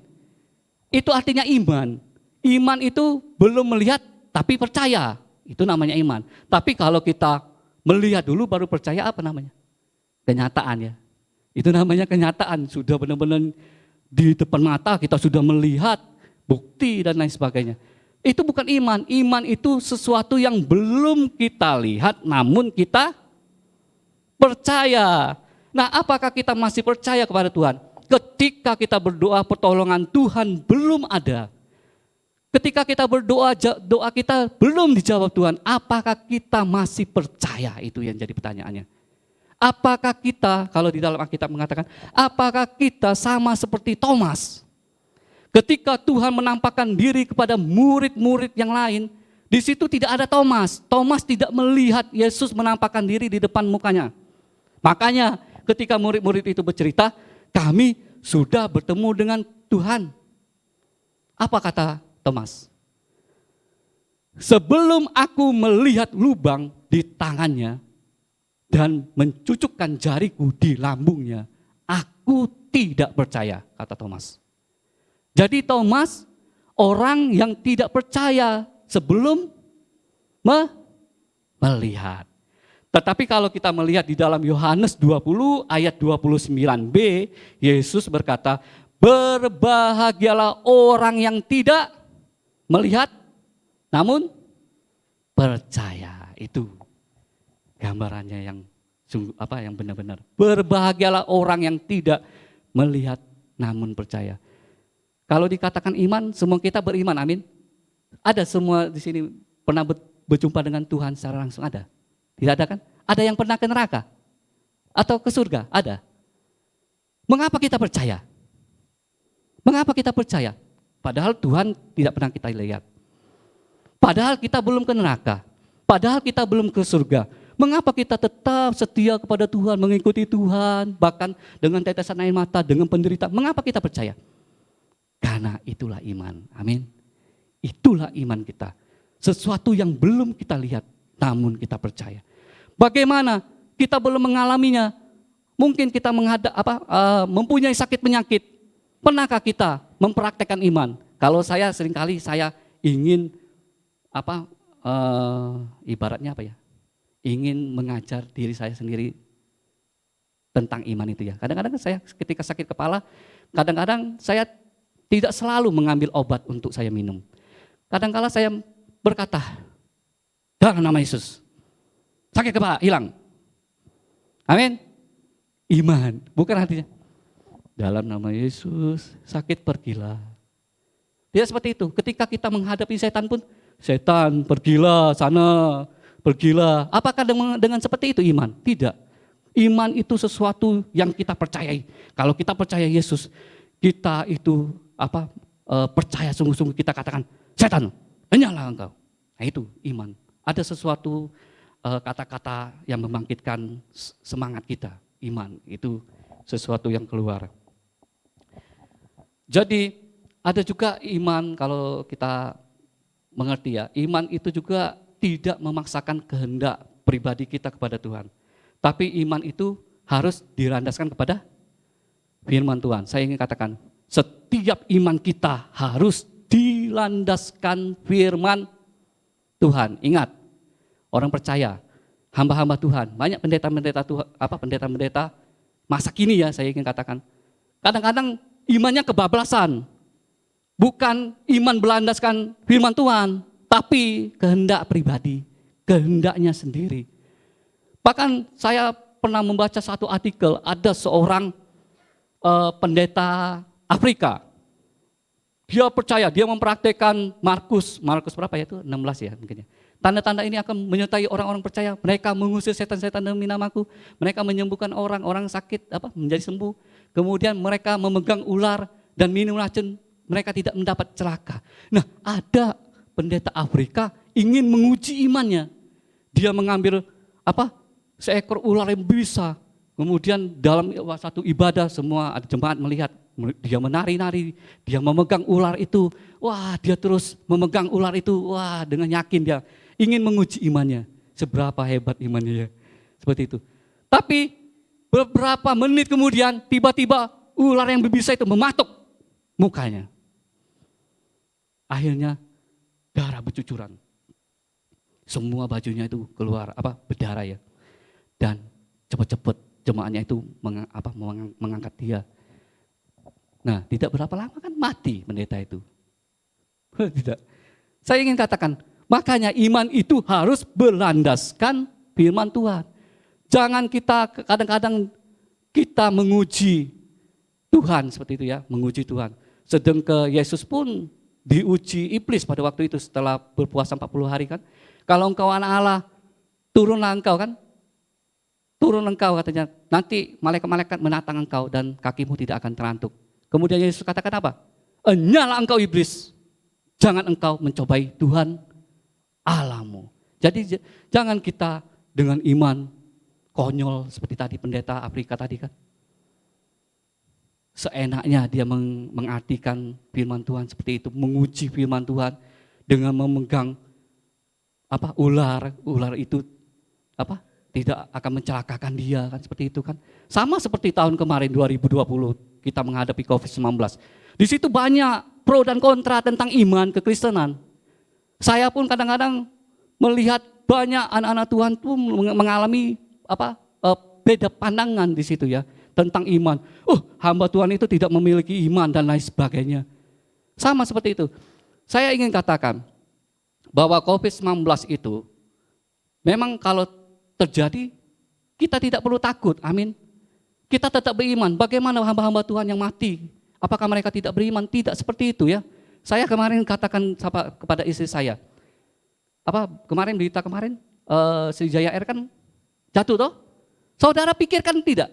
Speaker 4: Itu artinya iman. Iman itu belum melihat tapi percaya. Itu namanya iman. Tapi kalau kita melihat dulu baru percaya, apa namanya? Kenyataan ya. Itu namanya kenyataan. Sudah benar-benar di depan mata kita sudah melihat bukti dan lain sebagainya. Itu bukan iman. Iman itu sesuatu yang belum kita lihat namun kita percaya. Nah, apakah kita masih percaya kepada Tuhan? Ketika kita berdoa, pertolongan Tuhan belum ada. Ketika kita berdoa, doa kita belum dijawab Tuhan. Apakah kita masih percaya? Itu yang jadi pertanyaannya. Apakah kita, kalau di dalam Alkitab mengatakan, apakah kita sama seperti Thomas? Ketika Tuhan menampakkan diri kepada murid-murid yang lain, di situ tidak ada Thomas. Thomas tidak melihat Yesus menampakkan diri di depan mukanya. Makanya ketika murid-murid itu bercerita, kami sudah bertemu dengan Tuhan. Apa kata Thomas? Sebelum aku melihat lubang di tangannya dan mencucukkan jariku di lambungnya, aku tidak percaya, kata Thomas. Jadi Thomas orang yang tidak percaya sebelum melihat. Tetapi kalau kita melihat di dalam Yohanes 20 ayat 29b, Yesus berkata, berbahagialah orang yang tidak melihat, namun percaya. Itu gambarannya yang yang benar-benar. Berbahagialah orang yang tidak melihat, namun percaya. Kalau dikatakan iman, semua kita beriman, amin. Ada semua di sini pernah berjumpa dengan Tuhan secara langsung, ada? Tidak ada kan? Ada yang pernah ke neraka? Atau ke surga? Ada. Mengapa kita percaya? Mengapa kita percaya? Padahal Tuhan tidak pernah kita lihat. Padahal kita belum ke neraka. Padahal kita belum ke surga. Mengapa kita tetap setia kepada Tuhan, mengikuti Tuhan, bahkan dengan tetesan air mata, dengan penderitaan? Mengapa kita percaya? Karena itulah iman. Amin. Itulah iman kita. Sesuatu yang belum kita lihat, namun kita percaya. Bagaimana kita belum mengalaminya? Mungkin kita mempunyai sakit penyakit. Pernahkah kita mempraktekkan iman? Kalau saya seringkali saya ingin ibaratnya ingin mengajar diri saya sendiri tentang iman itu ya. Kadang-kadang saya ketika sakit kepala, kadang-kadang saya tidak selalu mengambil obat untuk saya minum. Kadang-kala saya berkata, dalam nama Yesus, sakit kepala hilang. Amin. Iman, bukan artinya dalam nama Yesus sakit pergilah. Tidak seperti itu. Ketika kita menghadapi setan pun, setan pergilah sana, pergilah. Apakah dengan seperti itu iman? Tidak. Iman itu sesuatu yang kita percayai. Kalau kita percaya Yesus, kita itu percaya sungguh-sungguh, kita katakan, setan, enyahlah engkau. Nah itu iman. Ada sesuatu kata-kata yang membangkitkan semangat kita. Iman itu sesuatu yang keluar. Jadi ada juga iman, kalau kita mengerti ya, iman itu juga tidak memaksakan kehendak pribadi kita kepada Tuhan. Tapi iman itu harus dirandaskan kepada firman Tuhan. Saya ingin katakan, setiap iman kita harus dilandaskan firman Tuhan. Ingat, orang percaya, hamba-hamba Tuhan, banyak pendeta-pendeta Tuhan, pendeta-pendeta masa kini ya, saya ingin katakan. Kadang-kadang imannya kebablasan. Bukan iman berlandaskan firman Tuhan, tapi kehendak pribadi, kehendaknya sendiri. Bahkan saya pernah membaca satu artikel, ada seorang pendeta Afrika. Dia percaya, dia mempraktekkan Markus berapa ya itu? 16 ya mungkin ya. Tanda-tanda ini akan menyertai orang-orang percaya. Mereka mengusir setan-setan demi namaku. Mereka menyembuhkan orang sakit menjadi sembuh. Kemudian mereka memegang ular dan minum racun. Mereka tidak mendapat celaka. Nah, ada pendeta Afrika ingin menguji imannya. Dia mengambil seekor ular yang bisa. Kemudian dalam satu ibadah semua ada jemaat melihat dia menari-nari, dia memegang ular itu. Wah, dia terus memegang ular itu. Wah, dengan yakin dia ingin menguji imannya. Seberapa hebat imannya ya. Seperti itu. Tapi beberapa menit kemudian tiba-tiba ular yang berbisa itu mematuk mukanya. Akhirnya darah bercucuran. Semua bajunya itu keluar berdarah ya. Dan cepat-cepat jemaatnya itu mengangkat dia. Nah, tidak berapa lama kan mati pendeta itu. Tidak. Saya ingin katakan, makanya iman itu harus berlandaskan firman Tuhan. Jangan kita kadang-kadang kita menguji Tuhan seperti itu ya, menguji Tuhan. Sedang ke Yesus pun diuji iblis pada waktu itu setelah berpuasa 40 hari kan. Kalau engkau anak Allah, turunlah engkau kan. Turun engkau katanya, nanti malaikat-malaikat menatang engkau dan kakimu tidak akan terantuk. Kemudian Yesus katakan apa? Enyalah engkau iblis, jangan engkau mencobai Tuhan Allahmu. Jadi jangan kita dengan iman konyol seperti tadi pendeta Afrika tadi kan. Seenaknya dia mengartikan firman Tuhan seperti itu, menguji firman Tuhan dengan memegang ular itu tidak akan mencelakakan dia kan seperti itu kan. Sama seperti tahun kemarin 2020 kita menghadapi COVID-19. Di situ banyak pro dan kontra tentang iman kekristenan. Saya pun kadang-kadang melihat banyak anak-anak Tuhan tuh mengalami beda pandangan di situ ya tentang iman. Hamba Tuhan itu tidak memiliki iman dan lain sebagainya. Sama seperti itu. Saya ingin katakan bahwa COVID-19 itu memang kalau terjadi, kita tidak perlu takut, amin. Kita tetap beriman. Bagaimana hamba-hamba Tuhan yang mati? Apakah mereka tidak beriman? Tidak seperti itu ya. Saya kemarin katakan kepada istri saya, berita kemarin Sriwijaya Air kan jatuh toh? Saudara pikirkan tidak?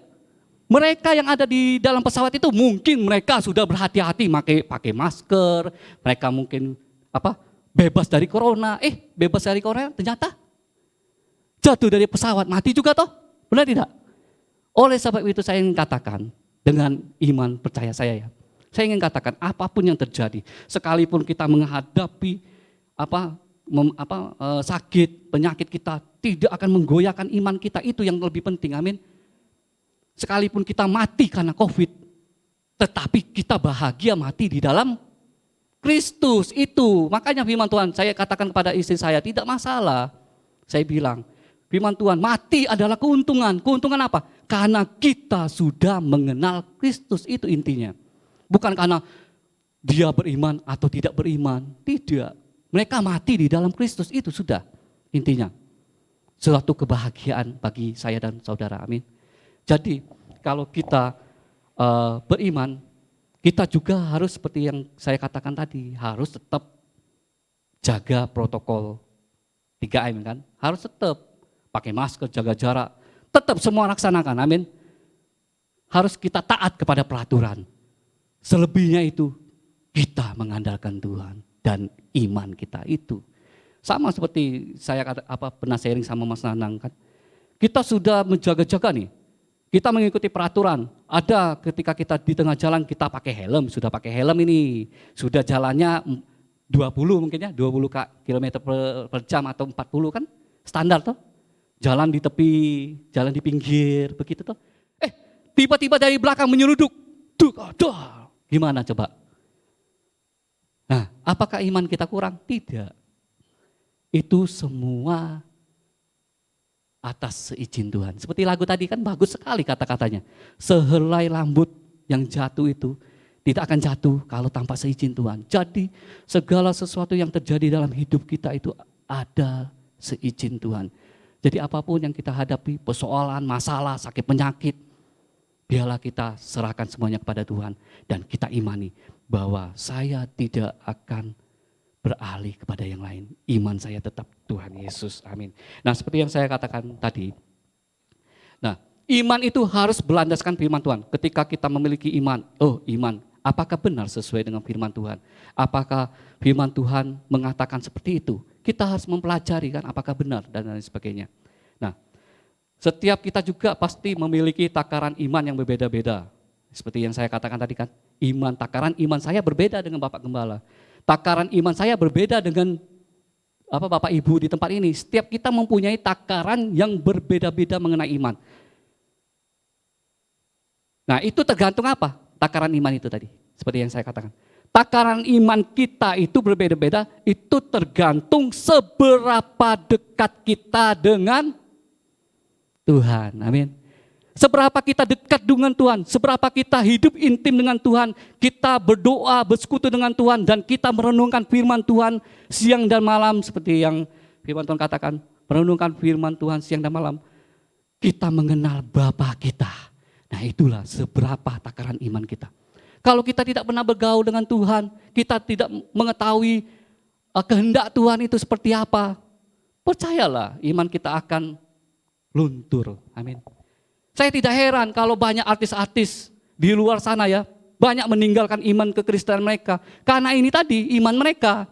Speaker 4: Mereka yang ada di dalam pesawat itu mungkin mereka sudah berhati-hati pakai masker, mereka mungkin bebas dari corona. Bebas dari corona ternyata jatuh dari pesawat, mati juga toh? Benar tidak? Oleh sebab itu saya ingin katakan dengan iman percaya saya ya. Saya ingin katakan apapun yang terjadi, sekalipun kita menghadapi sakit, penyakit kita tidak akan menggoyahkan iman kita, itu yang lebih penting, amin. Sekalipun kita mati karena COVID, tetapi kita bahagia mati di dalam Kristus itu. Makanya firman Tuhan, saya katakan kepada istri saya, tidak masalah. Saya bilang, firman Tuhan, mati adalah keuntungan. Keuntungan apa? Karena kita sudah mengenal Kristus, itu intinya. Bukan karena dia beriman atau tidak beriman. Tidak. Mereka mati di dalam Kristus, itu sudah intinya. Suatu kebahagiaan bagi saya dan saudara, amin. Jadi kalau kita beriman, kita juga harus seperti yang saya katakan tadi, harus tetap jaga protokol 3M kan. Harus tetap pakai masker, jaga jarak, tetap semua laksanakan, amin. Harus kita taat kepada peraturan. Selebihnya itu kita mengandalkan Tuhan dan iman kita itu. Sama seperti saya pernah sharing sama Mas Nanang kan. Kita sudah menjaga-jaga nih. Kita mengikuti peraturan. Ada ketika kita di tengah jalan kita pakai helm, sudah pakai helm ini. Sudah jalannya 20 mungkin ya, 20 km per jam atau 40 kan standar toh. Jalan di tepi, jalan di pinggir, begitu toh. Tiba-tiba dari belakang menyeluduk. Gimana coba? Nah, apakah iman kita kurang? Tidak. Itu semua atas seizin Tuhan. Seperti lagu tadi kan bagus sekali kata-katanya. Sehelai rambut yang jatuh itu tidak akan jatuh kalau tanpa seizin Tuhan. Jadi segala sesuatu yang terjadi dalam hidup kita itu ada seizin Tuhan. Jadi apapun yang kita hadapi, persoalan, masalah, sakit penyakit, biarlah kita serahkan semuanya kepada Tuhan. Dan kita imani bahwa saya tidak akan beralih kepada yang lain. Iman saya tetap Tuhan Yesus, amin. Nah seperti yang saya katakan tadi, nah iman itu harus berlandaskan firman Tuhan. Ketika kita memiliki iman, iman, apakah benar sesuai dengan firman Tuhan? Apakah firman Tuhan mengatakan seperti itu? Kita harus mempelajari kan apakah benar dan lain sebagainya. Nah, setiap kita juga pasti memiliki takaran iman yang berbeda-beda. Seperti yang saya katakan tadi kan, takaran iman saya berbeda dengan Bapak Gembala. Takaran iman saya berbeda dengan Bapak Ibu di tempat ini. Setiap kita mempunyai takaran yang berbeda-beda mengenai iman. Nah, itu tergantung apa? Takaran iman itu tadi, seperti yang saya katakan. Takaran iman kita itu berbeda-beda, itu tergantung seberapa dekat kita dengan Tuhan. Amin. Seberapa kita dekat dengan Tuhan, seberapa kita hidup intim dengan Tuhan, kita berdoa, bersekutu dengan Tuhan, dan kita merenungkan firman Tuhan siang dan malam, seperti yang firman Tuhan katakan, merenungkan firman Tuhan siang dan malam, kita mengenal Bapa kita. Nah itulah seberapa takaran iman kita. Kalau kita tidak pernah bergaul dengan Tuhan, kita tidak mengetahui kehendak Tuhan itu seperti apa, percayalah iman kita akan luntur. Amin. Saya tidak heran kalau banyak artis-artis di luar sana ya, banyak meninggalkan iman kekristenan mereka. Karena ini tadi iman mereka.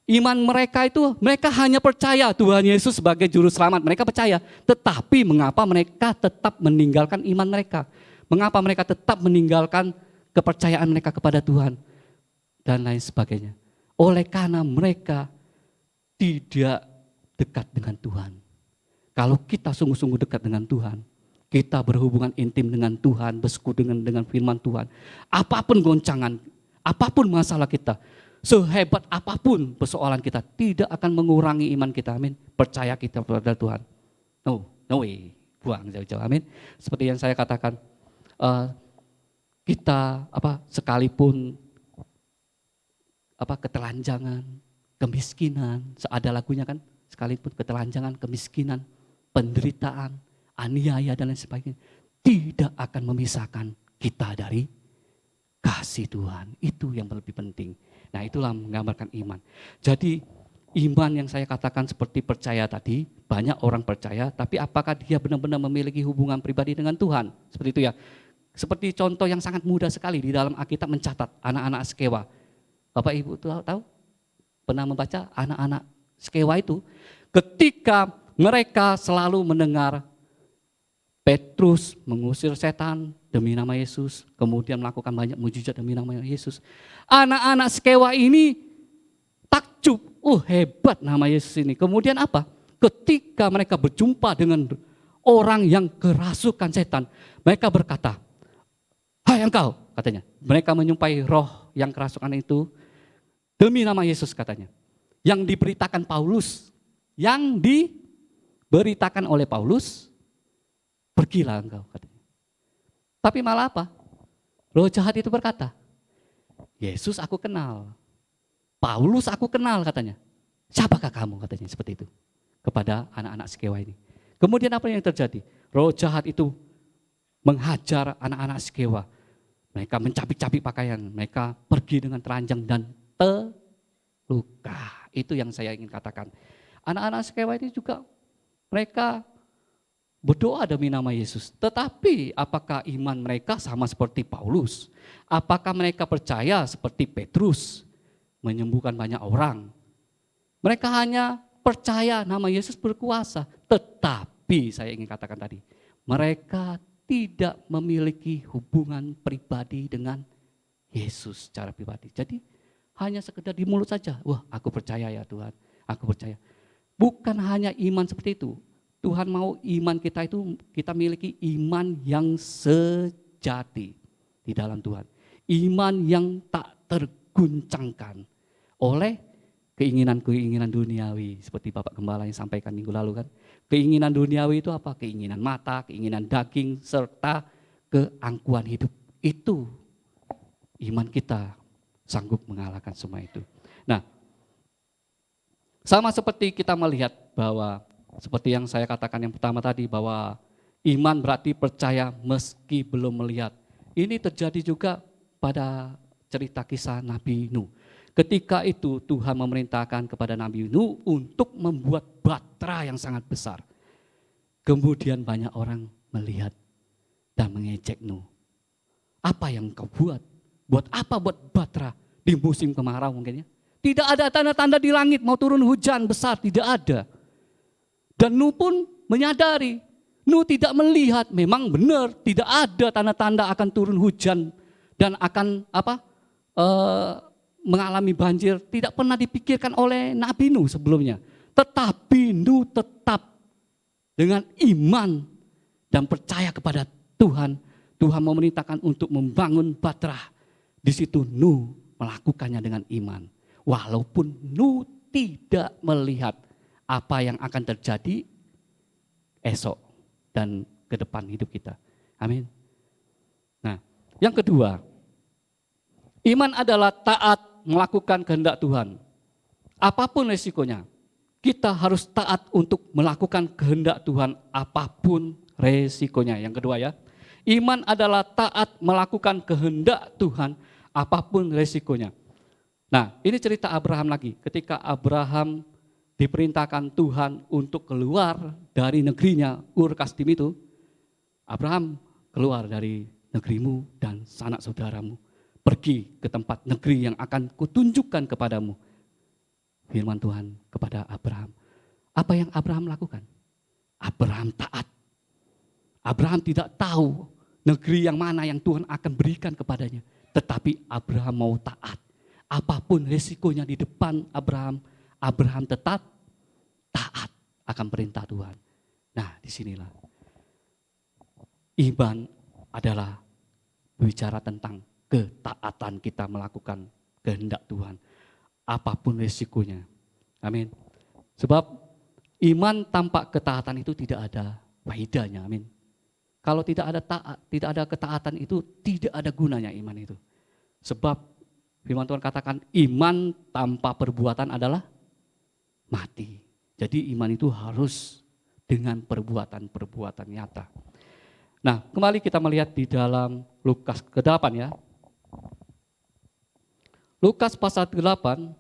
Speaker 4: Iman mereka itu, mereka hanya percaya Tuhan Yesus sebagai juru selamat. Mereka percaya, tetapi mengapa mereka tetap meninggalkan iman mereka? Mengapa mereka tetap meninggalkan kepercayaan mereka kepada Tuhan? Dan lain sebagainya. Oleh karena mereka tidak dekat dengan Tuhan. Kalau kita sungguh-sungguh dekat dengan Tuhan, kita berhubungan intim dengan Tuhan, bersekutu dengan firman Tuhan. Apapun goncangan, apapun masalah kita, sehebat apapun persoalan kita, tidak akan mengurangi iman kita. Amin. Percaya kita kepada Tuhan. No way. Buang jauh-jauh. Amin. Seperti yang saya katakan, kita sekalipun ketelanjangan, kemiskinan, ada lagunya kan, sekalipun ketelanjangan, kemiskinan, penderitaan, aniaya dan lain sebagainya, tidak akan memisahkan kita dari kasih Tuhan. Itu yang lebih penting. Nah itulah menggambarkan iman. Jadi iman yang saya katakan seperti percaya tadi, banyak orang percaya, tapi apakah dia benar-benar memiliki hubungan pribadi dengan Tuhan? Seperti itu ya. Seperti contoh yang sangat mudah sekali di dalam Alkitab mencatat anak-anak Skewa. Bapak Ibu tahu? Pernah membaca anak-anak Skewa itu? Ketika mereka selalu mendengar Petrus mengusir setan demi nama Yesus, kemudian melakukan banyak mujizat demi nama Yesus. Anak-anak Skewa ini takjub, hebat nama Yesus ini. Kemudian apa? Ketika mereka berjumpa dengan orang yang kerasukan setan, mereka berkata, "Hai engkau," katanya. Mereka menyumpai roh yang kerasukan itu demi nama Yesus katanya. Yang diberitakan oleh Paulus, "Pergilah engkau," katanya. Tapi malah apa? Roh jahat itu berkata, "Yesus aku kenal, Paulus aku kenal," katanya. "Siapakah kamu?" katanya seperti itu kepada anak-anak Skewa ini. Kemudian apa yang terjadi? Roh jahat itu menghajar anak-anak Skewa. Mereka mencabik-cabik pakaian, mereka pergi dengan telanjang dan terluka. Itu yang saya ingin katakan. Anak-anak Skewa ini juga mereka berdoa demi nama Yesus. Tetapi apakah iman mereka sama seperti Paulus? Apakah mereka percaya seperti Petrus menyembuhkan banyak orang? Mereka hanya percaya nama Yesus berkuasa. Tetapi saya ingin katakan tadi, mereka tidak memiliki hubungan pribadi dengan Yesus secara pribadi. Jadi hanya sekedar di mulut saja, "Wah aku percaya ya Tuhan, aku percaya." Bukan hanya iman seperti itu. Tuhan mau iman kita itu, kita miliki iman yang sejati di dalam Tuhan. Iman yang tak terguncangkan oleh keinginan-keinginan duniawi. Seperti Bapak Gembala yang sampaikan minggu lalu kan. Keinginan duniawi itu apa? Keinginan mata, keinginan daging, serta keangkuhan hidup. Itu iman kita sanggup mengalahkan semua itu. Nah, sama seperti kita melihat bahwa seperti yang saya katakan yang pertama tadi, bahwa iman berarti percaya meski belum melihat. Ini terjadi juga pada cerita kisah Nabi Nuh. Ketika itu Tuhan memerintahkan kepada Nabi Nuh untuk membuat batra yang sangat besar. Kemudian banyak orang melihat dan mengejek Nuh. Apa yang kau buat? Buat apa buat batra di musim kemarau mungkin ya? Tidak ada tanda-tanda di langit mau turun hujan besar, tidak ada. Dan Nuh pun menyadari, Nuh tidak melihat, memang benar tidak ada tanda-tanda akan turun hujan dan akan mengalami banjir, tidak pernah dipikirkan oleh Nabi Nuh sebelumnya. Tetapi Nuh tetap dengan iman dan percaya kepada Tuhan. Tuhan memerintahkan untuk membangun batra. Di situ Nuh melakukannya dengan iman. Walaupun Nuh tidak melihat apa yang akan terjadi esok dan ke depan hidup kita. Amin. Nah, yang kedua, iman adalah taat melakukan kehendak Tuhan. Apapun resikonya, kita harus taat untuk melakukan kehendak Tuhan apapun resikonya. Yang kedua ya, iman adalah taat melakukan kehendak Tuhan apapun resikonya. Nah, ini cerita Abraham lagi. Ketika Abraham diperintahkan Tuhan untuk keluar dari negerinya Ur Kasdim itu, Abraham keluar dari negerimu dan sanak saudaramu. Pergi ke tempat negeri yang akan kutunjukkan kepadamu. Firman Tuhan kepada Abraham. Apa yang Abraham lakukan? Abraham taat. Abraham tidak tahu negeri yang mana yang Tuhan akan berikan kepadanya. Tetapi Abraham mau taat. Apapun resikonya di depan Abraham, Abraham tetap taat akan perintah Tuhan. Nah, disinilah iman adalah bicara tentang ketaatan kita melakukan kehendak Tuhan. Apapun resikonya. Amin. Sebab iman tanpa ketaatan itu tidak ada faedahnya. Amin. Kalau tidak ada ketaatan itu tidak ada gunanya iman itu. Sebab firman Tuhan katakan iman tanpa perbuatan adalah mati. Jadi iman itu harus dengan perbuatan-perbuatan nyata. Nah, kembali kita melihat di dalam Lukas ke-8 ya. Lukas pasal 8,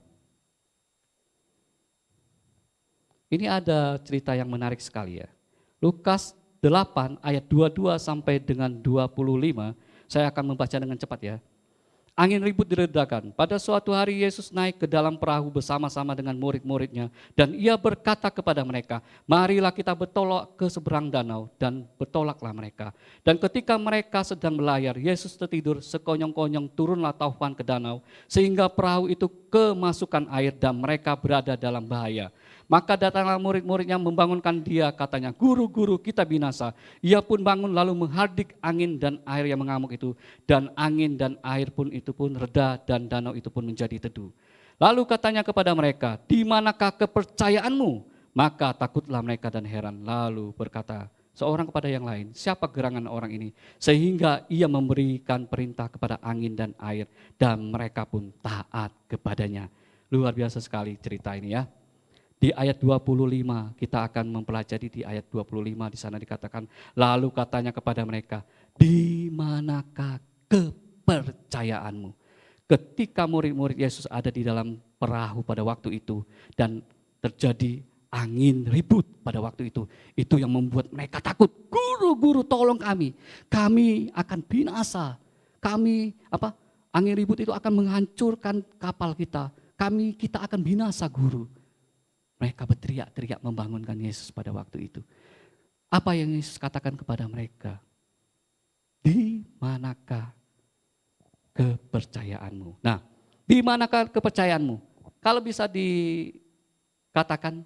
Speaker 4: ini ada cerita yang menarik sekali ya. Lukas 8 ayat 22 sampai dengan 25, saya akan membaca dengan cepat ya. Angin ribut diredakan. Pada suatu hari Yesus naik ke dalam perahu bersama-sama dengan murid-muridnya. Dan ia berkata kepada mereka, marilah kita bertolak ke seberang danau. Dan bertolaklah mereka. Dan ketika mereka sedang berlayar, Yesus tertidur, sekonyong-konyong turunlah taufan ke danau. Sehingga perahu itu kemasukan air dan mereka berada dalam bahaya. Maka datanglah murid-muridnya membangunkan dia, katanya, guru-guru kita binasa. Ia pun bangun lalu menghardik angin dan air yang mengamuk itu. Dan angin dan air pun itu pun reda dan danau itu pun menjadi teduh. Lalu katanya kepada mereka, di manakah kepercayaanmu? Maka takutlah mereka dan heran. Lalu berkata seorang kepada yang lain, siapa gerangan orang ini? Sehingga ia memberikan perintah kepada angin dan air. Dan mereka pun taat kepadanya. Luar biasa sekali cerita ini ya. Di ayat 25 kita akan mempelajari di ayat 25 di sana dikatakan, lalu katanya kepada mereka, di manakah kepercayaanmu? Ketika murid-murid Yesus ada di dalam perahu pada waktu itu dan terjadi angin ribut pada waktu itu yang membuat mereka takut. Guru-guru tolong kami akan binasa. Angin ribut itu akan menghancurkan kapal kita akan binasa guru. Mereka berteriak-teriak membangunkan Yesus pada waktu itu. Apa yang Yesus katakan kepada mereka? Di manakah kepercayaanmu? Nah, di manakah kepercayaanmu? Kalau bisa dikatakan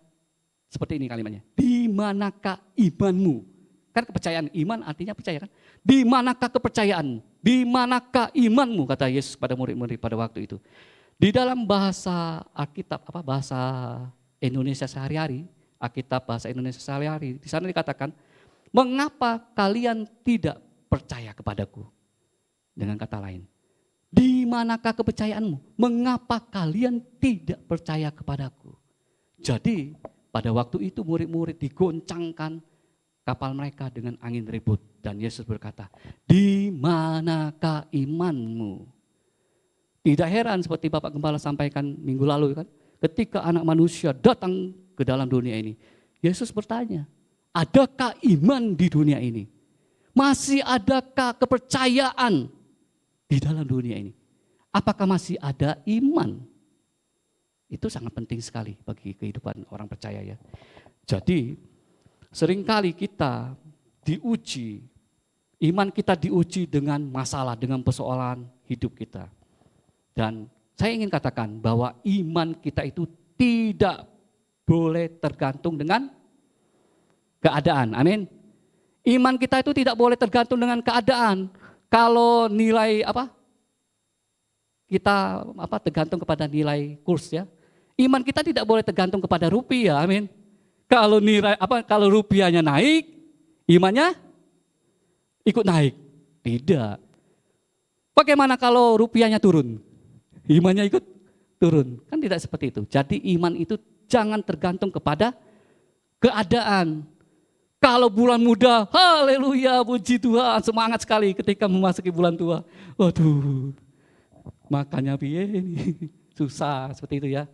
Speaker 4: seperti ini kalimatnya. Di manakah imanmu? Kan kepercayaan, iman artinya percaya kan? Di manakah kepercayaanmu? Di manakah imanmu? Kata Yesus pada murid-murid pada waktu itu. Di dalam bahasa Alkitab, bahasa Indonesia sehari-hari, Alkitab bahasa Indonesia sehari-hari, di sana dikatakan, mengapa kalian tidak percaya kepadaku? Dengan kata lain, Di manakah kepercayaanmu? Mengapa kalian tidak percaya kepadaku? Jadi pada waktu itu murid-murid digoncangkan kapal mereka dengan angin ribut. Dan Yesus berkata, di manakah imanmu? Tidak heran seperti Bapak Gembala sampaikan minggu lalu kan. Ketika anak manusia datang ke dalam dunia ini. Yesus bertanya, adakah iman di dunia ini? Masih adakah kepercayaan di dalam dunia ini? Apakah masih ada iman? Itu sangat penting sekali bagi kehidupan orang percaya ya. Jadi seringkali kita diuji, iman kita diuji dengan masalah, dengan persoalan hidup kita. Dan saya ingin katakan bahwa iman kita itu tidak boleh tergantung dengan keadaan. Amin. Iman kita itu tidak boleh tergantung dengan keadaan. Kalau nilai kita tergantung kepada nilai kurs ya. Iman kita tidak boleh tergantung kepada rupiah. Amin. Kalau kalau rupiahnya naik, imannya ikut naik. Tidak. Bagaimana kalau rupiahnya turun? Imannya ikut turun. Kan tidak seperti itu. Jadi iman itu jangan tergantung kepada keadaan. Kalau bulan muda, haleluya, puji Tuhan, semangat sekali ketika memasuki bulan tua. Waduh, makanya piye ini, susah seperti itu ya.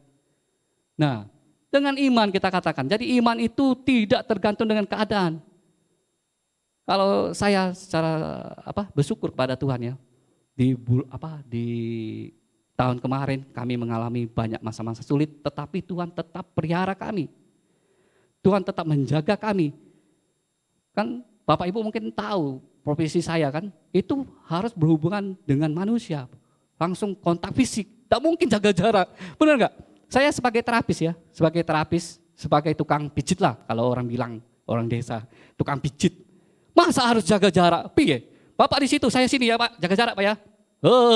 Speaker 4: Nah, dengan iman kita katakan, jadi iman itu tidak tergantung dengan keadaan. Kalau saya secara bersyukur kepada Tuhan ya, di tahun kemarin kami mengalami banyak masa-masa sulit, tetapi Tuhan tetap pelihara kami. Tuhan tetap menjaga kami. Kan Bapak Ibu mungkin tahu profesi saya kan, itu harus berhubungan dengan manusia. Langsung kontak fisik, tidak mungkin jaga jarak. Benar nggak? Saya sebagai terapis, sebagai tukang pijit lah, kalau orang bilang, orang desa, tukang pijit. Masa harus jaga jarak? Piye? Bapak di situ, saya sini ya Pak, jaga jarak Pak ya.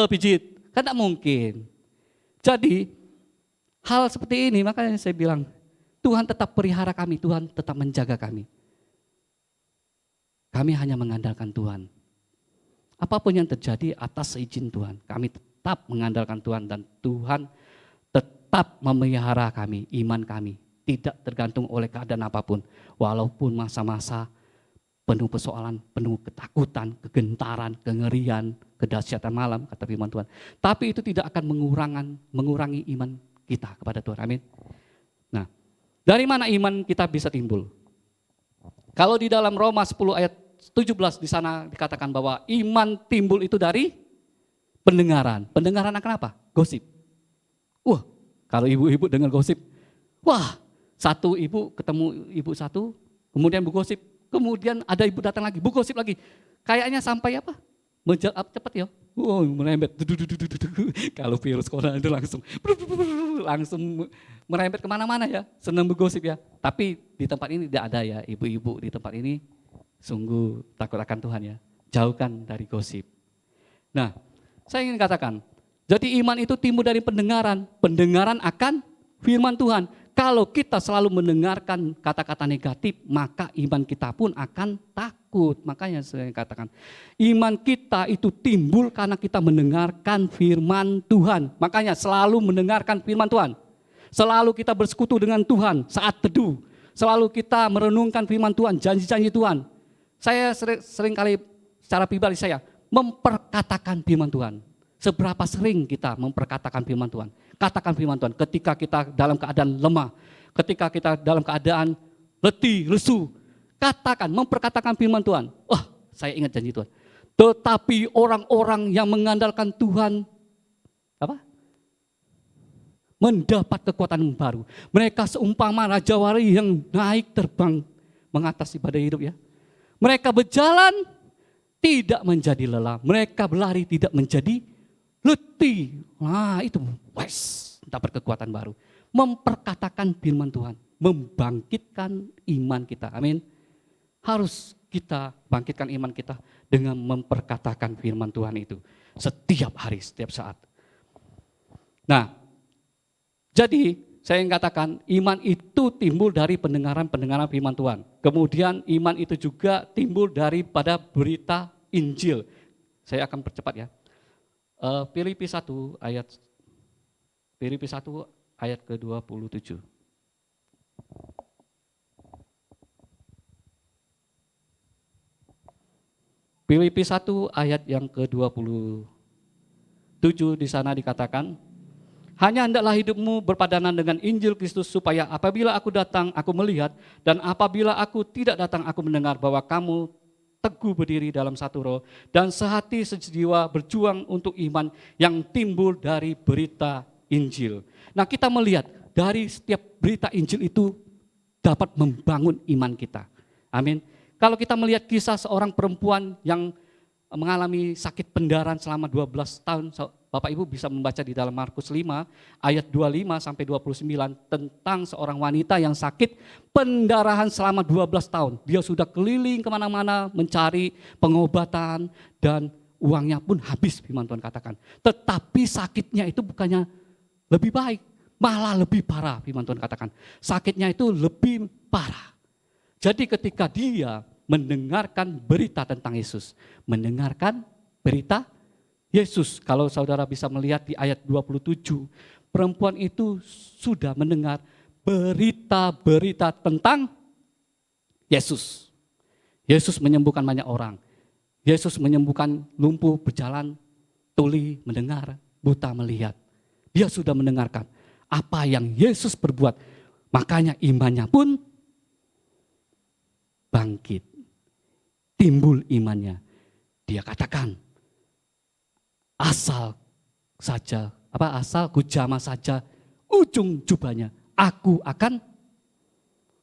Speaker 4: Pijit, kan tidak mungkin. Jadi hal seperti ini makanya saya bilang, Tuhan tetap pelihara kami, Tuhan tetap menjaga kami. Kami hanya mengandalkan Tuhan. Apapun yang terjadi atas izin Tuhan, kami tetap mengandalkan Tuhan dan Tuhan tetap memelihara kami, iman kami. Tidak tergantung oleh keadaan apapun. Walaupun masa-masa penuh persoalan, penuh ketakutan, kegentaran, kengerian, kedahsyatan malam, kata firman Tuhan. Tapi itu tidak akan mengurangi iman kita kepada Tuhan. Amin. Nah, dari mana iman kita bisa timbul? Kalau di dalam Roma 10 ayat 17 di sana dikatakan bahwa iman timbul itu dari pendengaran. Pendengaran akan apa? Gosip. Wah, kalau ibu-ibu dengar gosip, wah, satu ibu ketemu ibu satu, kemudian bergosip, kemudian ada ibu datang lagi, bergosip lagi. Kayaknya sampai cepat ya. Merembet. Kalau virus corona itu langsung merembet kemana-mana ya, senang bergosip ya. Tapi di tempat ini tidak ada ya, ibu-ibu di tempat ini sungguh takut akan Tuhan ya. Jauhkan dari gosip. Nah, saya ingin katakan, jadi iman itu timbul dari pendengaran. Pendengaran akan firman Tuhan. Kalau kita selalu mendengarkan kata-kata negatif, maka iman kita pun akan takut. Makanya saya katakan, iman kita itu timbul karena kita mendengarkan firman Tuhan. Makanya selalu mendengarkan firman Tuhan. Selalu kita bersekutu dengan Tuhan saat teduh. Selalu kita merenungkan firman Tuhan, janji-janji Tuhan. Saya sering kali secara pribadi saya memperkatakan firman Tuhan. Seberapa sering kita memperkatakan firman Tuhan. Katakan firman Tuhan ketika kita dalam keadaan lemah. Ketika kita dalam keadaan letih, lesu. Katakan, memperkatakan firman Tuhan. Wah, saya ingat janji Tuhan. Tetapi orang-orang yang mengandalkan Tuhan, mendapat kekuatan baru. Mereka seumpama raja wali yang naik terbang mengatasi badai hidup ya. Mereka berjalan tidak menjadi lelah. Mereka berlari tidak menjadi letih. Nah itu, dapat kekuatan baru. Memperkatakan firman Tuhan, membangkitkan iman kita. Amin. Harus kita bangkitkan iman kita dengan memperkatakan firman Tuhan itu. Setiap hari, setiap saat. Nah, jadi saya ingin katakan iman itu timbul dari pendengaran firman Tuhan. Kemudian iman itu juga timbul daripada berita Injil. Saya akan percepat ya. Filipi 1 ayat ke-27. Filipi 1 ayat yang ke-27 di sana dikatakan, hanya hendaklah hidupmu berpadanan dengan Injil Kristus supaya apabila aku datang aku melihat dan apabila aku tidak datang aku mendengar bahwa kamu teguh berdiri dalam satu roh dan sehati sejiwa berjuang untuk iman yang timbul dari berita Injil. Nah, kita melihat dari setiap berita Injil itu dapat membangun iman kita. Amin. Kalau kita melihat kisah seorang perempuan yang mengalami sakit pendarahan selama 12 tahun, Bapak Ibu bisa membaca di dalam Markus 5 ayat 25 sampai 29 tentang seorang wanita yang sakit pendarahan selama 12 tahun. Dia sudah keliling kemana-mana mencari pengobatan dan uangnya pun habis, firman Tuhan katakan. Tetapi sakitnya itu bukannya lebih baik, malah lebih parah, firman Tuhan katakan. Sakitnya itu lebih parah. Jadi ketika dia mendengarkan berita tentang Yesus, mendengarkan berita Yesus, kalau saudara bisa melihat di ayat 27, perempuan itu sudah mendengar berita-berita tentang Yesus. Yesus menyembuhkan banyak orang. Yesus menyembuhkan lumpuh berjalan, tuli mendengar, buta melihat. Dia sudah mendengarkan apa yang Yesus perbuat. Makanya imannya pun bangkit, timbul imannya. Dia katakan, asal ku jamah saja ujung jubahnya, aku akan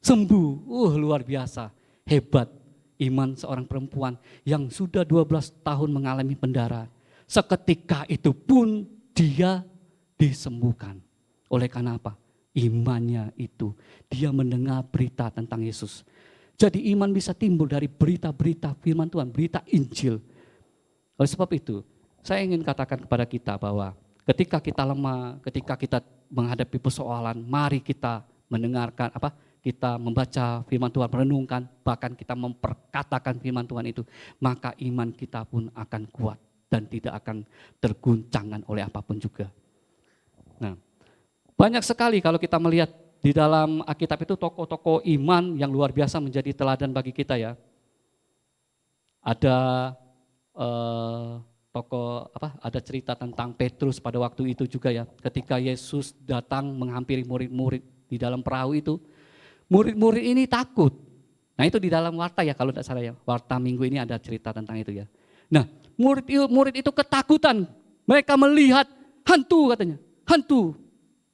Speaker 4: sembuh. Luar biasa, hebat iman seorang perempuan yang sudah 12 tahun mengalami pendarahan. Seketika itu pun dia disembuhkan. Oleh karena apa? Imannya itu, dia mendengar berita tentang Yesus. Jadi iman bisa timbul dari berita-berita firman Tuhan, berita Injil. Oleh sebab itu, saya ingin katakan kepada kita bahwa ketika kita lemah, ketika kita menghadapi persoalan, mari kita mendengarkan kita membaca firman Tuhan, merenungkan, bahkan kita memperkatakan firman Tuhan itu, maka iman kita pun akan kuat dan tidak akan terguncangkan oleh apapun juga. Nah, banyak sekali kalau kita melihat di dalam Alkitab itu tokoh-tokoh iman yang luar biasa menjadi teladan bagi kita ya. Ada ada cerita tentang Petrus pada waktu itu juga ya. Ketika Yesus datang menghampiri murid-murid di dalam perahu itu, murid-murid ini takut. Nah, itu di dalam warta ya kalau tidak salah ya. Warta minggu ini ada cerita tentang itu ya. Nah, murid itu ketakutan. Mereka melihat hantu katanya. Hantu.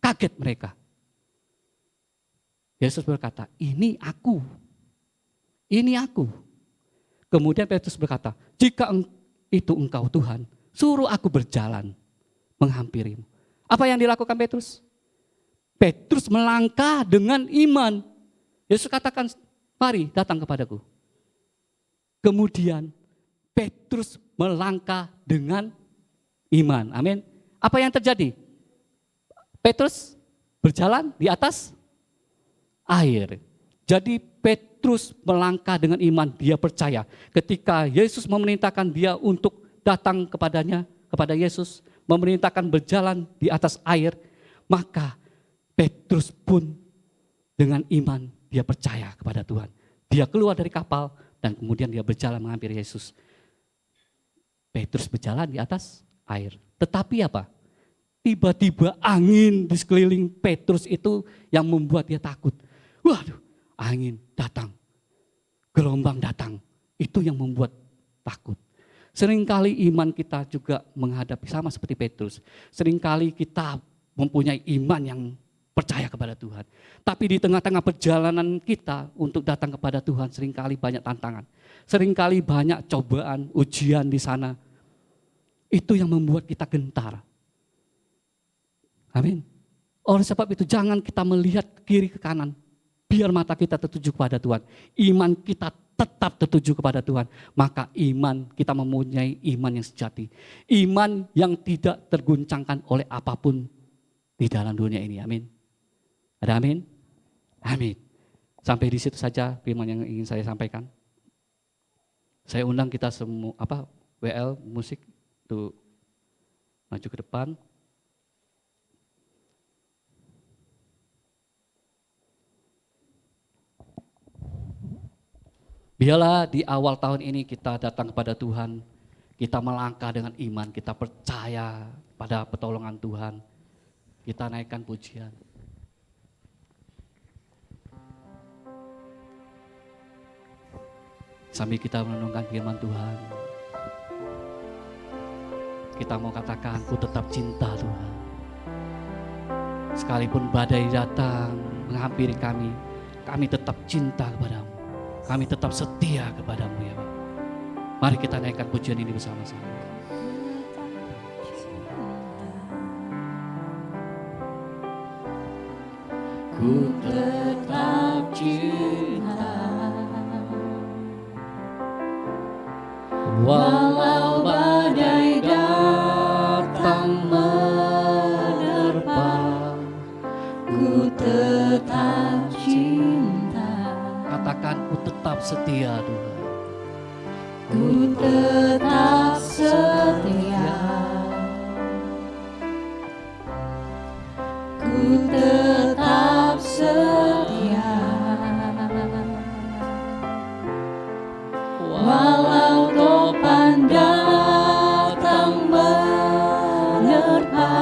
Speaker 4: Kaget mereka. Yesus berkata, ini aku. Ini aku. Kemudian Petrus berkata, jika itu engkau Tuhan, suruh aku berjalan menghampirimu. Apa yang dilakukan Petrus? Petrus melangkah dengan iman. Yesus katakan, mari datang kepadaku. Kemudian Petrus melangkah dengan iman. Amin. Apa yang terjadi? Petrus berjalan di atas air. Jadi Petrus melangkah dengan iman, dia percaya. Ketika Yesus memerintahkan dia untuk datang kepada Yesus, memerintahkan berjalan di atas air, maka Petrus pun dengan iman dia percaya kepada Tuhan. Dia keluar dari kapal dan kemudian dia berjalan menghampiri Yesus. Petrus berjalan di atas air. Tetapi apa? Tiba-tiba angin di sekeliling Petrus itu yang membuat dia takut. Waduh, angin datang, gelombang datang, itu yang membuat takut. Seringkali iman kita juga menghadapi sama seperti Petrus. Seringkali kita mempunyai iman yang percaya kepada Tuhan. Tapi di tengah-tengah perjalanan kita untuk datang kepada Tuhan seringkali banyak tantangan. Seringkali banyak cobaan, ujian di sana. Itu yang membuat kita gentar. Amin. Oleh sebab itu jangan kita melihat ke kiri ke kanan. Biar mata kita tertuju kepada Tuhan. Iman kita tetap tertuju kepada Tuhan. Maka iman kita mempunyai iman yang sejati. Iman yang tidak terguncangkan oleh apapun di dalam dunia ini. Amin. Ada amin? Amin. Sampai di situ saja firman yang ingin saya sampaikan. Saya undang kita semua WL musik tuh Maju ke depan. Biarlah di awal tahun ini kita datang kepada Tuhan, kita melangkah dengan iman, kita percaya pada pertolongan Tuhan, kita naikkan pujian. Sambil kita merenungkan firman Tuhan, kita mau katakan, ku tetap cinta Tuhan. Sekalipun badai datang menghampiri kami, kami tetap cinta kepadamu. Kami tetap setia kepadamu ya Pak. Mari kita naikkan pujian ini bersama-sama.
Speaker 2: Ku tetap cinta, walau badai datang menerpa, ku tetap cinta.
Speaker 4: Katakan, ku tetap setia Tuhan.
Speaker 2: Ku tetap setia, ku tetap setia, walau topan datang menerpa,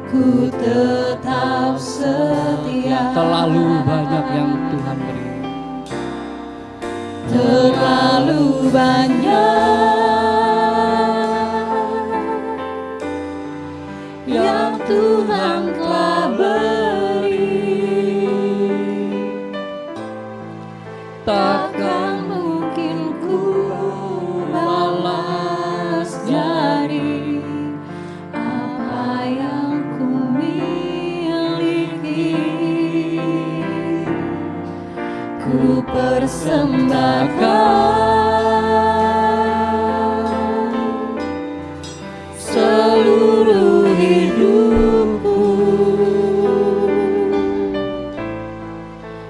Speaker 2: ku tetap setia.
Speaker 4: Terlalu banyak yang Tuhan beri.
Speaker 2: Terlalu banyak yang Tuhan telah beri, takkan mungkin ku balas dari apa yang ku miliki. Ku persembahkan seluruh hidupku,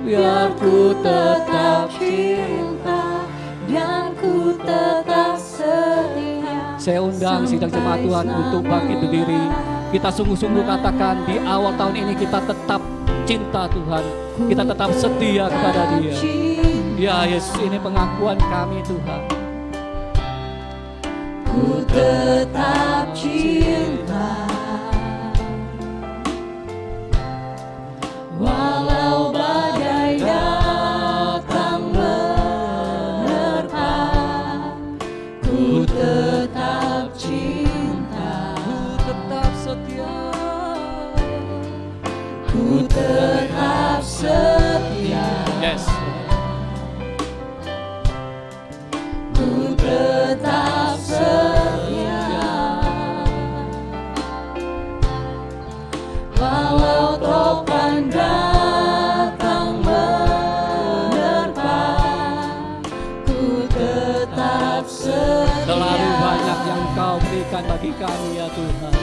Speaker 2: biar ku tetap cinta dan ku tetap setia.
Speaker 4: Saya undang sidang jemaat Tuhan untuk bangkit berdiri. Kita sungguh-sungguh katakan, di awal tahun ini kita tetap cinta Tuhan. Kita tetap setia kepada Dia. Ya Yesus, ini pengakuan kami Tuhan.
Speaker 2: Ku tetap cinta, walau badai datang menerpa, ku tetap cinta,
Speaker 4: Ku tetap setia.
Speaker 2: ku tetap setia.
Speaker 4: Yes.
Speaker 2: Ku tetap setia, walau topan datang menerpa, ku tetap setia.
Speaker 4: Terlalu banyak yang Kau berikan bagi kami ya Tuhan.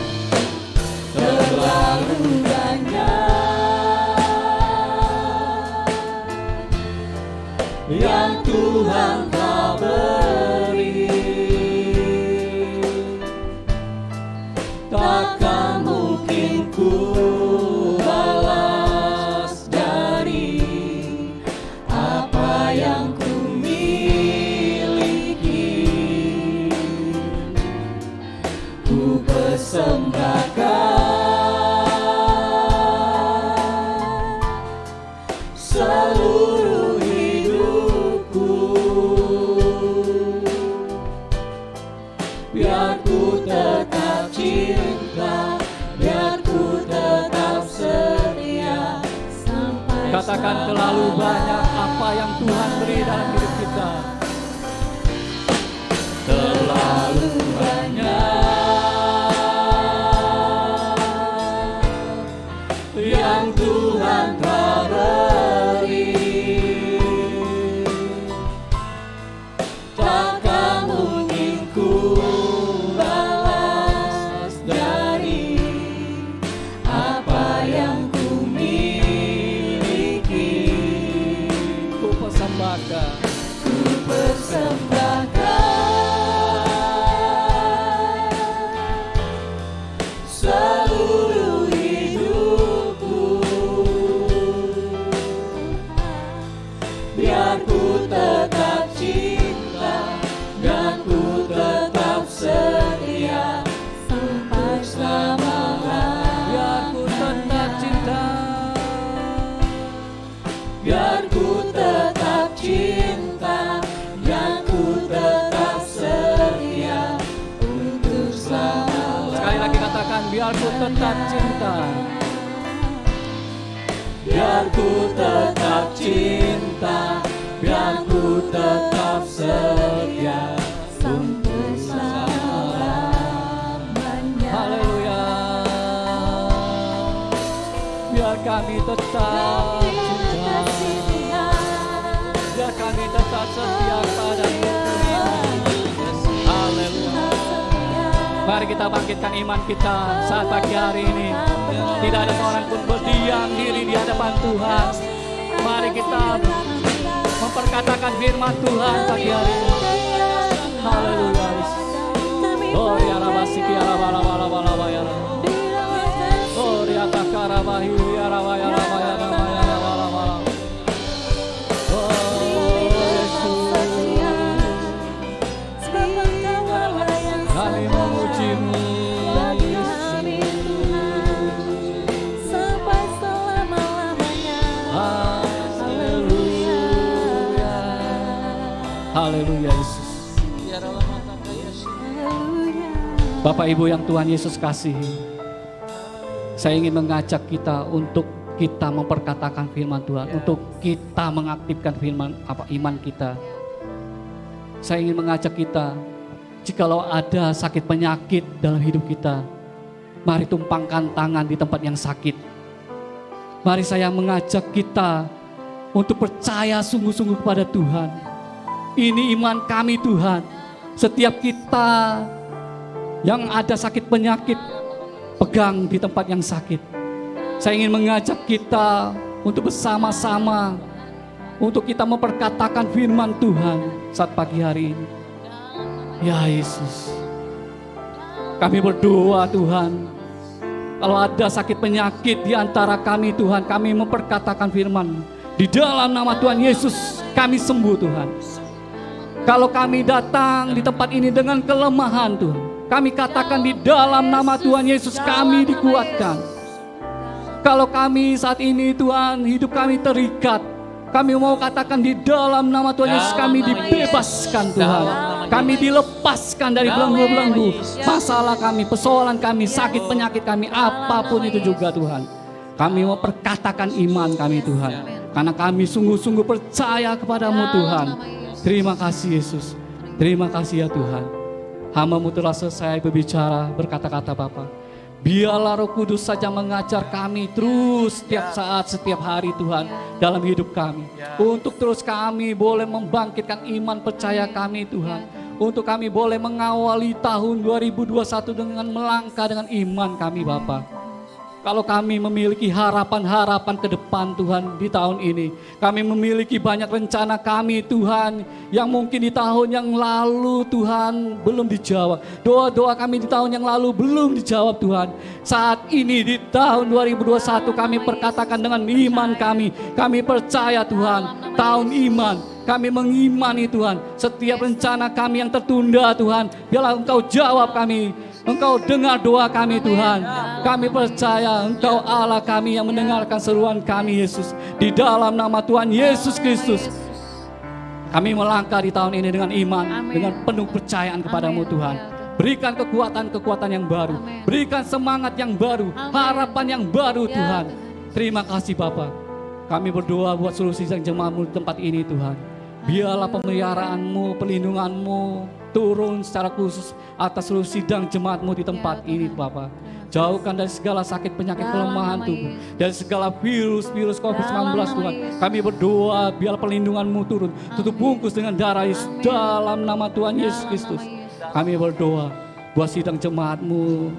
Speaker 2: Terlalu banyak yang Tuhan telah beri, takkan mungkin ku balas dari apa yang ku miliki. Ku persembahkan seluruh hidupku, biar ku tetap cinta, biar ku tetap setia sampai.
Speaker 4: Katakan, terlalu banyak apa yang Tuhan beri dalam hidup kita.
Speaker 2: Terlalu banyak yang Tuhan telah beri, takkan mungkin ku balas dari apa yang ku miliki.
Speaker 4: Ku persembahkan Katakan biar ku tetap cinta.
Speaker 3: Biar ku tetap cinta, biar ku tetap setia sampai selamanya.
Speaker 4: Haleluya. Biar kami tetap cinta, biar kami tetap setia padamu. Haleluya. Mari kita bangkitkan iman kita saat pagi hari ini. Tidak ada seorang pun berdiam diri di hadapan Tuhan. Mari kita memperkatakan firman Tuhan pagi hari ini. Haleluya. Oh ya rabasi ya rabala ya. Oh ya takarabahi ya rabaya rabaya rabaya rabala. Oh Yesus, kami memujimu. Haleluya Yesus. Bapak Ibu yang Tuhan Yesus kasihi, saya ingin mengajak kita untuk kita memperkatakan firman Tuhan, untuk kita mengaktifkan iman kita. Saya ingin mengajak kita, jikalau ada sakit penyakit dalam hidup kita, mari tumpangkan tangan di tempat yang sakit. Mari saya mengajak kita untuk percaya sungguh-sungguh kepada Tuhan. Ini iman kami Tuhan. Setiap kita yang ada sakit penyakit, pegang di tempat yang sakit. Saya ingin mengajak kita untuk bersama-sama, untuk kita memperkatakan firman Tuhan saat pagi hari ini. Ya Yesus, kami berdoa Tuhan, kalau ada sakit penyakit di antara kami Tuhan, kami memperkatakan firman. Di dalam nama Tuhan Yesus, kami sembuh Tuhan. Kalau kami datang di tempat ini dengan kelemahan Tuhan, kami katakan di dalam nama Tuhan Yesus kami dikuatkan. Kalau kami saat ini Tuhan, hidup kami terikat, kami mau katakan di dalam nama Tuhan Yesus kami dibebaskan Tuhan. Kami dilepaskan dari belenggu-belenggu masalah kami, persoalan kami, sakit penyakit kami, apapun itu juga Tuhan. Kami mau perkatakan iman kami Tuhan, karena kami sungguh-sungguh percaya kepadamu Tuhan. Terima kasih Yesus, terima kasih ya Tuhan. Hamba-Mu telah selesai berbicara, berkata-kata Bapa. Biarlah Roh Kudus saja mengajar kami terus setiap saat, setiap hari Tuhan dalam hidup kami. Untuk terus kami boleh membangkitkan iman percaya kami Tuhan. Untuk kami boleh mengawali tahun 2021 dengan melangkah dengan iman kami Bapa. Kalau kami memiliki harapan-harapan ke depan Tuhan di tahun ini. Kami memiliki banyak rencana kami Tuhan yang mungkin di tahun yang lalu Tuhan belum dijawab. Doa-doa kami di tahun yang lalu belum dijawab Tuhan. Saat ini di tahun 2021 kami perkatakan dengan iman kami. Kami percaya Tuhan, tahun iman. Kami mengimani Tuhan, setiap rencana kami yang tertunda Tuhan, biarlah Engkau jawab kami. Engkau dengar doa kami Tuhan. Kami percaya Engkau Allah kami yang mendengarkan seruan kami Yesus. Di dalam nama Tuhan Yesus Kristus, kami melangkah di tahun ini dengan iman, dengan penuh percayaan kepadamu Tuhan. Berikan kekuatan-kekuatan yang baru, berikan semangat yang baru, harapan yang baru Tuhan. Terima kasih Bapa. Kami berdoa buat seluruh sidang jemaat-Mu di tempat ini Tuhan. Biarlah pemeliharaan-Mu, perlindungan-Mu turun secara khusus atas seluruh sidang jemaat-Mu di tempat ini Bapa. Jauhkan dari segala sakit penyakit kelemahan tubuh, dari segala virus COVID-19 Tuhan. Kami berdoa biarlah perlindungan-Mu turun, tutup bungkus dengan darah Yesus dalam nama Tuhan Yesus Kristus. Kami berdoa buat sidang jemaat-Mu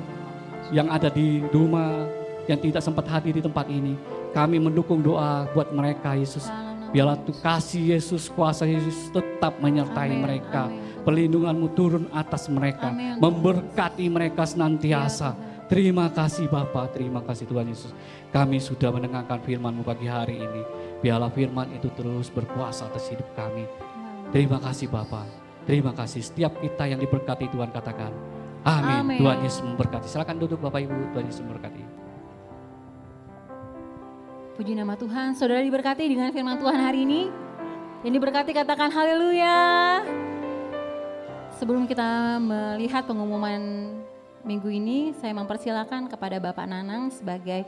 Speaker 4: yang ada di rumah, yang tidak sempat hadir di tempat ini. Kami mendukung doa buat mereka Yesus. Biarlah kasih Yesus, kuasa Yesus tetap menyertai mereka. Perlindungan-Mu turun atas mereka, memberkati mereka senantiasa. Terima kasih Bapa, terima kasih Tuhan Yesus. Kami sudah mendengarkan firman-Mu pagi hari ini. Biarlah firman itu terus berkuasa atas hidup kami. Terima kasih Bapa, terima kasih. Setiap kita yang diberkati Tuhan katakan, amin. Tuhan Yesus memberkati. Silakan duduk Bapak Ibu, Tuhan Yesus memberkati.
Speaker 2: Puji nama Tuhan, saudara diberkati dengan firman Tuhan hari ini. Yang diberkati katakan haleluya. Sebelum kita melihat pengumuman minggu ini saya mempersilakan kepada Bapak Nanang sebagai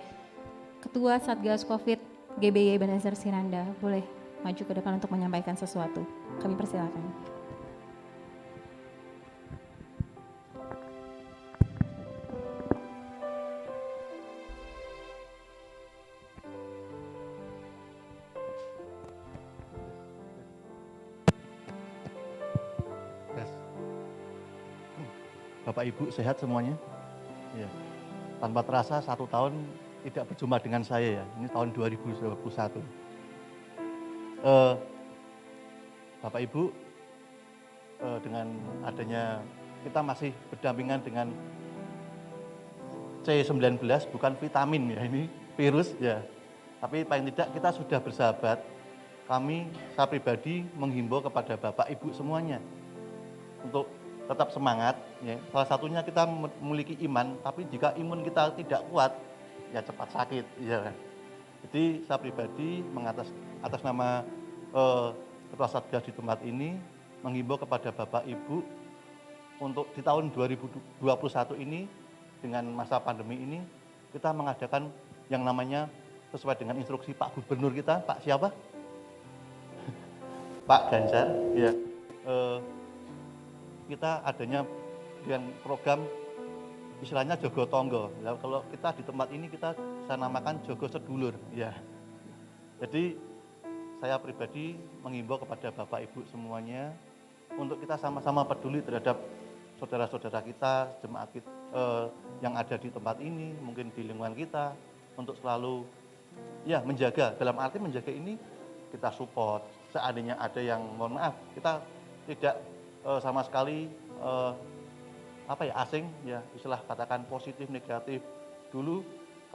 Speaker 2: Ketua Satgas Covid GBY Ebenezer Siranda. Boleh maju ke depan untuk menyampaikan sesuatu. Kami persilakan.
Speaker 5: Bapak Ibu sehat semuanya? Ya. Tanpa terasa 1 tahun tidak berjumpa dengan saya ya. Ini tahun 2021. Bapak Ibu, dengan adanya kita masih berdampingan dengan C19, bukan vitamin ya, ini virus ya. Tapi paling tidak kita sudah bersahabat. Saya pribadi menghimbau kepada Bapak Ibu semuanya untuk tetap semangat. Ya. Salah satunya kita memiliki iman, tapi jika imun kita tidak kuat, ya cepat sakit. Ya. Jadi saya pribadi atas nama Ketua Satgas di tempat ini menghimbau kepada Bapak Ibu untuk di tahun 2021 ini dengan masa pandemi ini kita mengadakan yang namanya sesuai dengan instruksi Pak Gubernur kita, Pak siapa? Pak Ganjar. Ya. Kita adanya dengan program istilahnya Jogo Tonggo. Ya, kalau kita di tempat ini saya namakan Jogo Sedulur. Ya. Jadi saya pribadi menghimbau kepada Bapak Ibu semuanya untuk kita sama-sama peduli terhadap saudara-saudara kita, jemaat kita, yang ada di tempat ini, mungkin di lingkungan kita, untuk selalu ya menjaga. Dalam arti menjaga ini kita support. Seandainya ada yang mohon maaf, kita tidak sama sekali asing ya, istilah katakan positif negatif. Dulu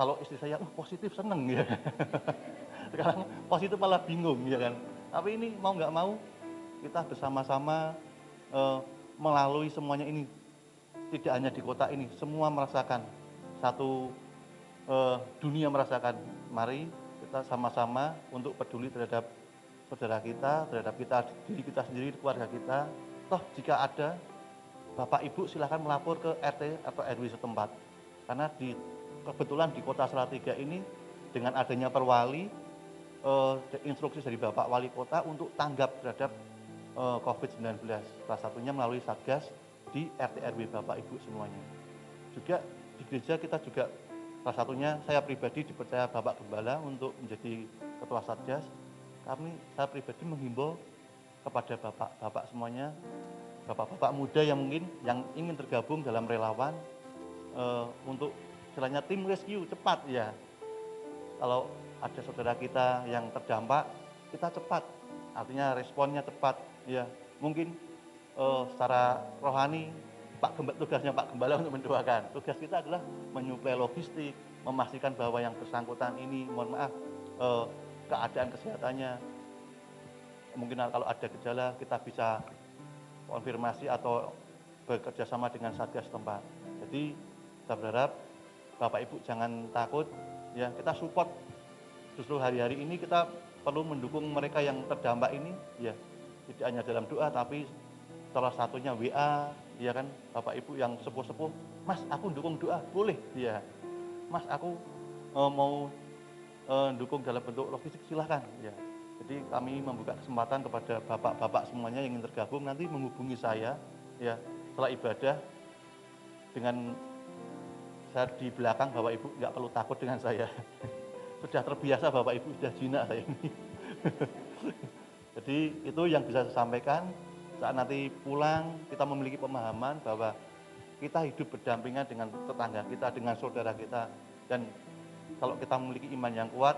Speaker 5: kalau istri saya positif seneng ya. Sekarang positif malah bingung ya kan. Tapi ini mau nggak mau kita bersama-sama melalui semuanya ini. Tidak hanya di kota ini, semua merasakan, satu dunia merasakan. Mari kita sama-sama untuk peduli terhadap saudara kita, terhadap diri kita sendiri, keluarga kita. Toh jika ada Bapak Ibu silahkan melapor ke RT atau RW setempat. Karena kebetulan di kota Salatiga ini dengan adanya perwali, instruksi dari Bapak Wali Kota untuk tanggap terhadap COVID-19. Salah satunya melalui Satgas di RT RW Bapak Ibu semuanya. Juga di gereja kita juga salah satunya saya pribadi dipercaya Bapak Gembala untuk menjadi Ketua Satgas. Saya pribadi menghimbau kepada bapak-bapak semuanya, bapak-bapak muda yang mungkin yang ingin tergabung dalam relawan untuk istilahnya tim rescue cepat ya. Kalau ada saudara kita yang terdampak, kita cepat, artinya responnya cepat ya. Mungkin secara rohani tugasnya Pak Gembala untuk mendoakan. Tugas kita adalah menyuplai logistik, memastikan bahwa yang bersangkutan ini, mohon maaf, keadaan kesehatannya, mungkin kalau ada gejala kita bisa konfirmasi atau bekerja sama dengan Satgas tempat. Jadi saya berharap Bapak Ibu jangan takut, ya kita support. Justru hari-hari ini kita perlu mendukung mereka yang terdampak ini, ya tidak hanya dalam doa, tapi salah satunya WA, ya kan Bapak Ibu yang sepuh-sepuh, Mas aku dukung doa, boleh, ya Mas aku mau dukung dalam bentuk logistik, silahkan, ya. Jadi kami membuka kesempatan kepada bapak-bapak semuanya yang ingin tergabung, nanti menghubungi saya, ya setelah ibadah, dengan saya di belakang, Bapak Ibu nggak perlu takut dengan saya. Sudah terbiasa Bapak Ibu, sudah jinak saya ini. Jadi itu yang bisa saya sampaikan. Saat nanti pulang kita memiliki pemahaman bahwa kita hidup berdampingan dengan tetangga kita, dengan saudara kita. Dan kalau kita memiliki iman yang kuat,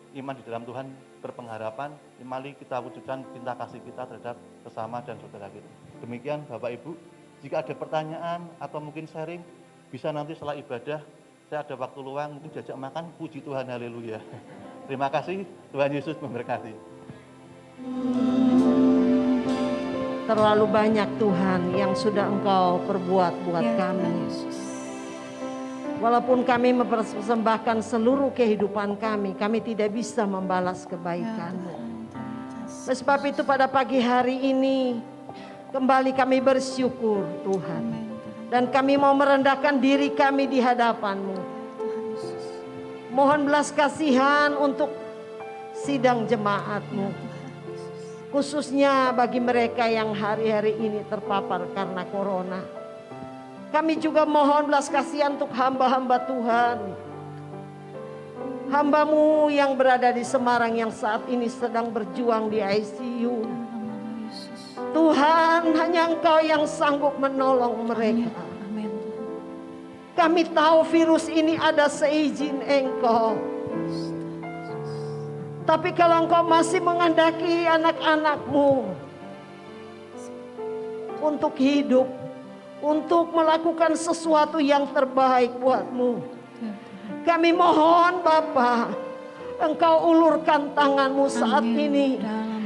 Speaker 5: iman di dalam Tuhan berpengharapan, mari kita wujudkan cinta kasih kita terhadap sesama dan saudara kita. Demikian Bapak Ibu, jika ada pertanyaan atau mungkin sharing, bisa nanti setelah ibadah, saya ada waktu luang, mungkin diajak makan, puji Tuhan, haleluya. Terima kasih, Tuhan Yesus memberkati.
Speaker 6: Terlalu banyak Tuhan yang sudah Engkau perbuat buat kami. Walaupun kami mempersembahkan seluruh kehidupan kami tidak bisa membalas kebaikan-Mu. Oleh sebab itu pada pagi hari ini kembali kami bersyukur Tuhan. Dan kami mau merendahkan diri kami di hadapan-Mu. Mohon belas kasihan untuk sidang jemaat-Mu. Khususnya bagi mereka yang hari-hari ini terpapar karena corona. Kami juga mohon belas kasihan untuk hamba-hamba Tuhan. Hamba-Mu yang berada di Semarang yang saat ini sedang berjuang di ICU. Tuhan, hanya Engkau yang sanggup menolong mereka.
Speaker 2: Amin.
Speaker 6: Kami tahu virus ini ada seizin Engkau. Tapi kalau Engkau masih menghendaki anak-anak-Mu untuk hidup, untuk melakukan sesuatu yang terbaik buat-Mu, kami mohon Bapa, Engkau ulurkan tangan-Mu saat ini.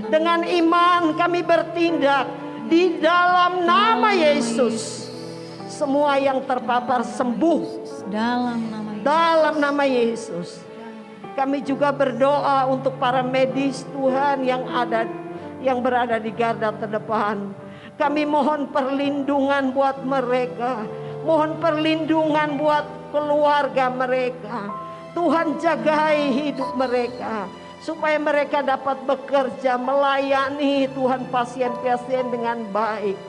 Speaker 6: Dengan iman kami bertindak di dalam nama Yesus. Semua yang terpapar sembuh dalam nama Yesus. Kami juga berdoa untuk para medis Tuhan yang berada di garda terdepan. Kami mohon perlindungan buat mereka. Mohon perlindungan buat keluarga mereka. Tuhan jagai hidup mereka. Supaya mereka dapat bekerja melayani Tuhan pasien-pasien dengan baik.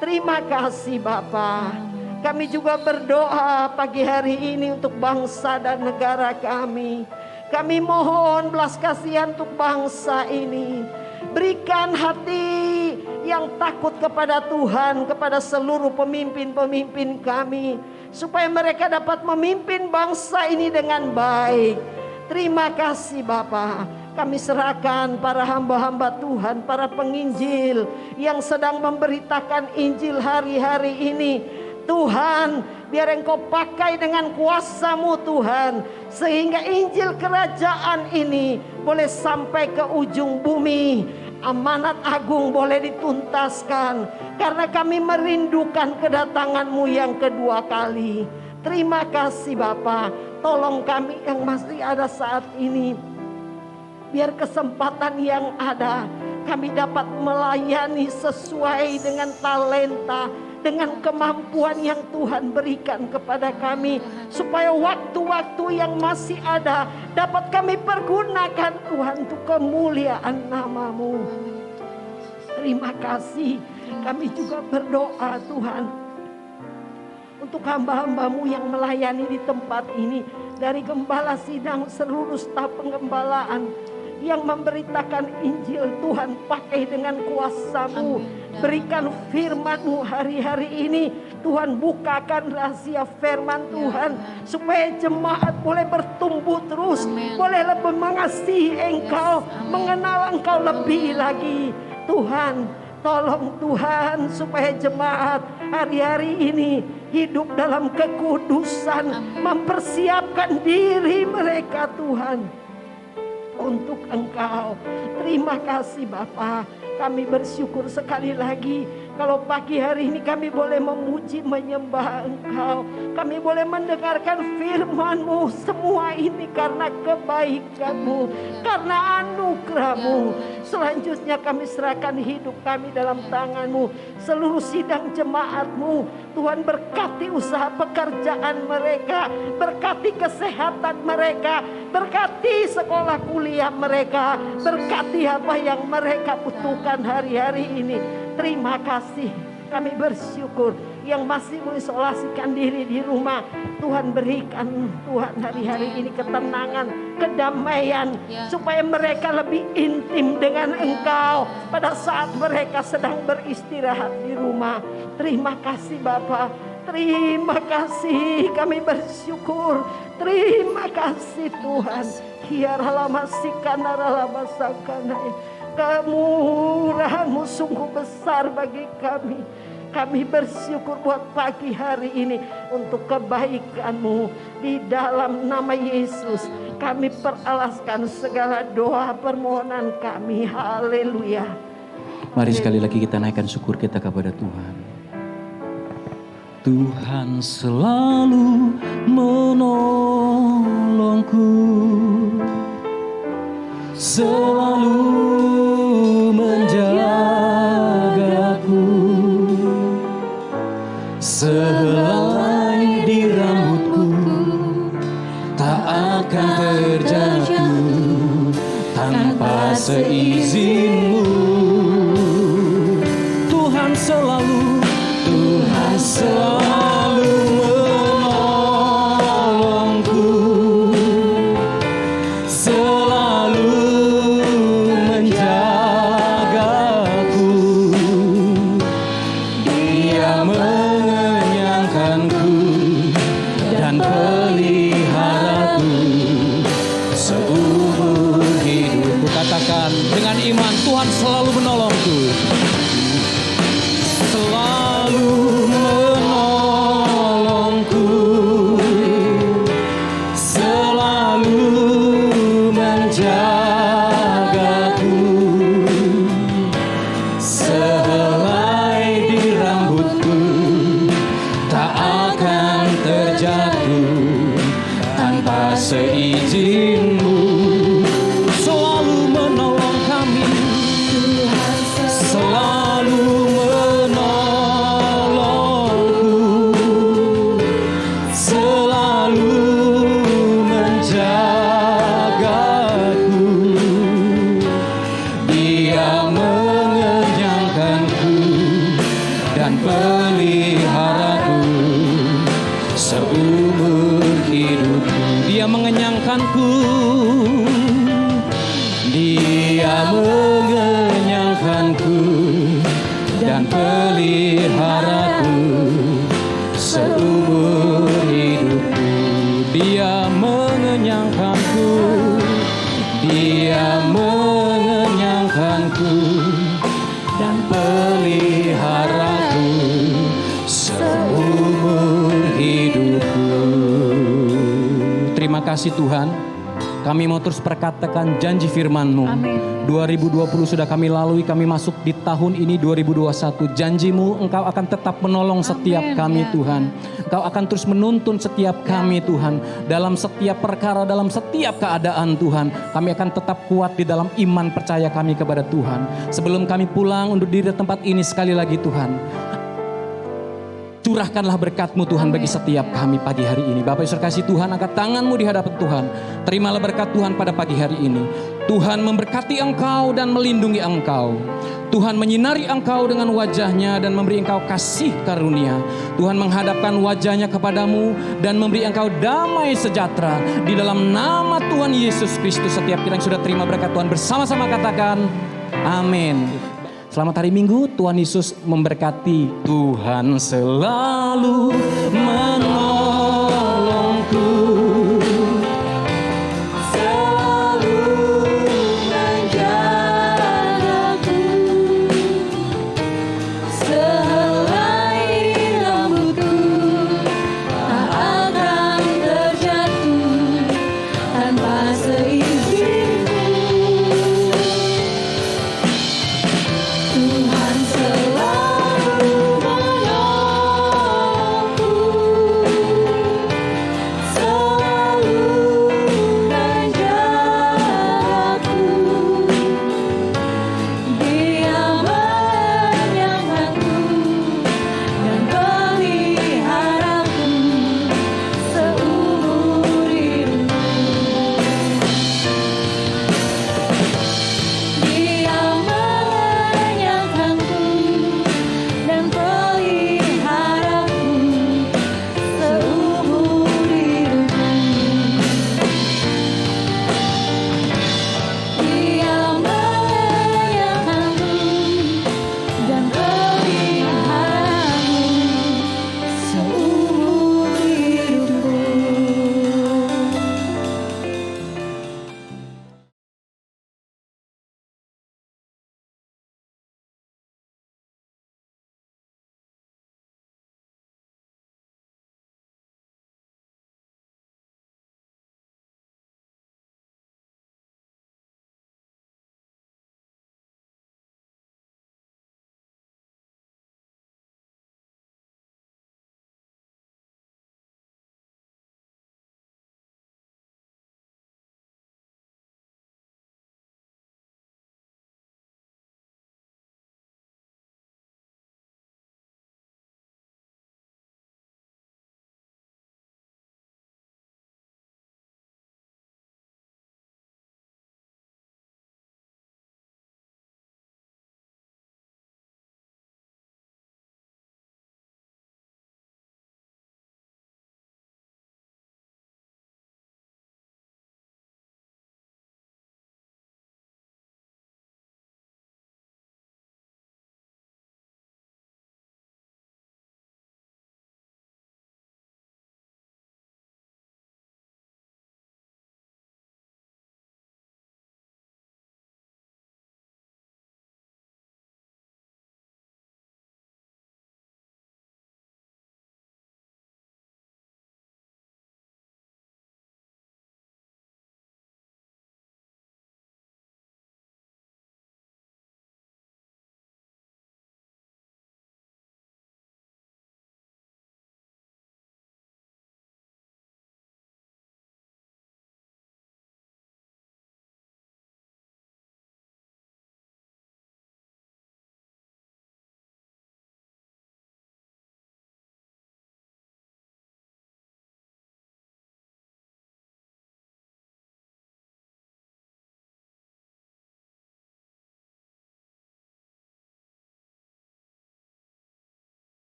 Speaker 6: Terima kasih Bapa. Kami juga berdoa pagi hari ini untuk bangsa dan negara kami. Kami mohon belas kasihan untuk bangsa ini. Berikan hati yang takut kepada Tuhan, kepada seluruh pemimpin-pemimpin kami. Supaya mereka dapat memimpin bangsa ini dengan baik. Terima kasih Bapa. Kami serahkan para hamba-hamba Tuhan, para penginjil yang sedang memberitakan Injil hari-hari ini. Tuhan, biar Engkau pakai dengan kuasa-Mu Tuhan. Sehingga Injil kerajaan ini boleh sampai ke ujung bumi. Amanat agung boleh dituntaskan. Karena kami merindukan kedatangan-Mu yang kedua kali. Terima kasih Bapa. Tolong kami yang masih ada saat ini. Biar kesempatan yang ada kami dapat melayani sesuai dengan talenta, dengan kemampuan yang Tuhan berikan kepada kami. Supaya waktu-waktu yang masih ada dapat kami pergunakan Tuhan untuk kemuliaan nama-Mu. Terima kasih. Kami juga berdoa Tuhan untuk hamba-hamba-Mu yang melayani di tempat ini. Dari gembala sidang, seluruh staf penggembalaan yang memberitakan Injil, Tuhan pakai dengan kuasa-Mu. Berikan firman-Mu hari-hari ini. Tuhan bukakan rahasia firman Tuhan. Supaya jemaat boleh bertumbuh terus. Boleh lebih mengasihi Engkau. Mengenal Engkau lebih lagi. Tuhan, tolong Tuhan supaya jemaat hari-hari ini hidup dalam kekudusan. Mempersiapkan diri mereka Tuhan untuk Engkau. Terima kasih Bapa. Kami bersyukur sekali lagi kalau pagi hari ini kami boleh memuji menyembah Engkau. Kami boleh mendengarkan firman-Mu. Semua ini karena kebaikan-Mu, karena anugerah-Mu. Selanjutnya kami serahkan hidup kami dalam tangan-Mu. Seluruh sidang jemaat-Mu, Tuhan berkati usaha pekerjaan mereka, berkati kesehatan mereka, berkati sekolah kuliah mereka, berkati apa yang mereka butuhkan hari-hari ini. Terima kasih, kami bersyukur. Yang masih mengisolasikan diri di rumah, Tuhan berikan Tuhan hari-hari ini ketenangan, kedamaian, supaya mereka lebih intim dengan Engkau pada saat mereka sedang beristirahat di rumah. Terima kasih Bapa. Terima kasih, kami bersyukur. Terima kasih Tuhan. Kemurahan-Mu sungguh besar bagi kami. Kami bersyukur buat pagi hari ini untuk kebaikan-Mu. Di dalam nama Yesus kami peralaskan segala doa permohonan kami. Haleluya.
Speaker 3: Mari sekali lagi kita naikkan syukur kita kepada Tuhan. Tuhan selalu menolongku, selalu menjagaku, selalu
Speaker 7: seizinmu. Tuhan selalu menolongku, selalu menjagaku. Dia mengenyangkanku dan peliharaku seumur hidupku. Katakan dengan iman, Tuhan selalu menolongku. Selalu menolongku, selalu menjagaku. Sehelai di rambutku tak akan terjatuh tanpa seizinmu. Selalu menolong kami, selalu menolongku, selalu menjagaku. Dia mengenyangkanku dan peliharaku seumur hidupku. Dia mengenyangkanku, Dia mengenyangkanku dan peliharaku seumur hidupku. Dia mengenyangkanku, Dia mengenyangkanku dan peliharaku seumur hidupku. Terima kasih Tuhan. Kami mau terus perkatakan janji firman-Mu. 2020 sudah kami lalui, kami masuk di tahun ini 2021. Janji-Mu, Engkau akan tetap menolong setiap kami Tuhan. Engkau akan terus menuntun setiap kami Tuhan. Dalam setiap perkara, dalam setiap keadaan Tuhan. Kami akan tetap kuat di dalam iman percaya kami kepada Tuhan. Sebelum kami pulang undur diri di tempat ini sekali lagi Tuhan. Curahkanlah berkat-Mu Tuhan bagi setiap kami pagi hari ini. Bapak Yesus kasih Tuhan, angkat tangan-Mu di hadapan Tuhan. Terimalah berkat Tuhan pada pagi hari ini. Tuhan memberkati engkau dan melindungi engkau. Tuhan menyinari engkau dengan wajah-Nya dan memberi engkau kasih karunia. Tuhan menghadapkan wajah-Nya kepadamu dan memberi engkau damai sejahtera. Di dalam nama Tuhan Yesus Kristus, setiap kita yang sudah terima berkat Tuhan bersama-sama katakan amin. Selamat hari Minggu, Tuhan Yesus memberkati. Tuhan selalu menolong.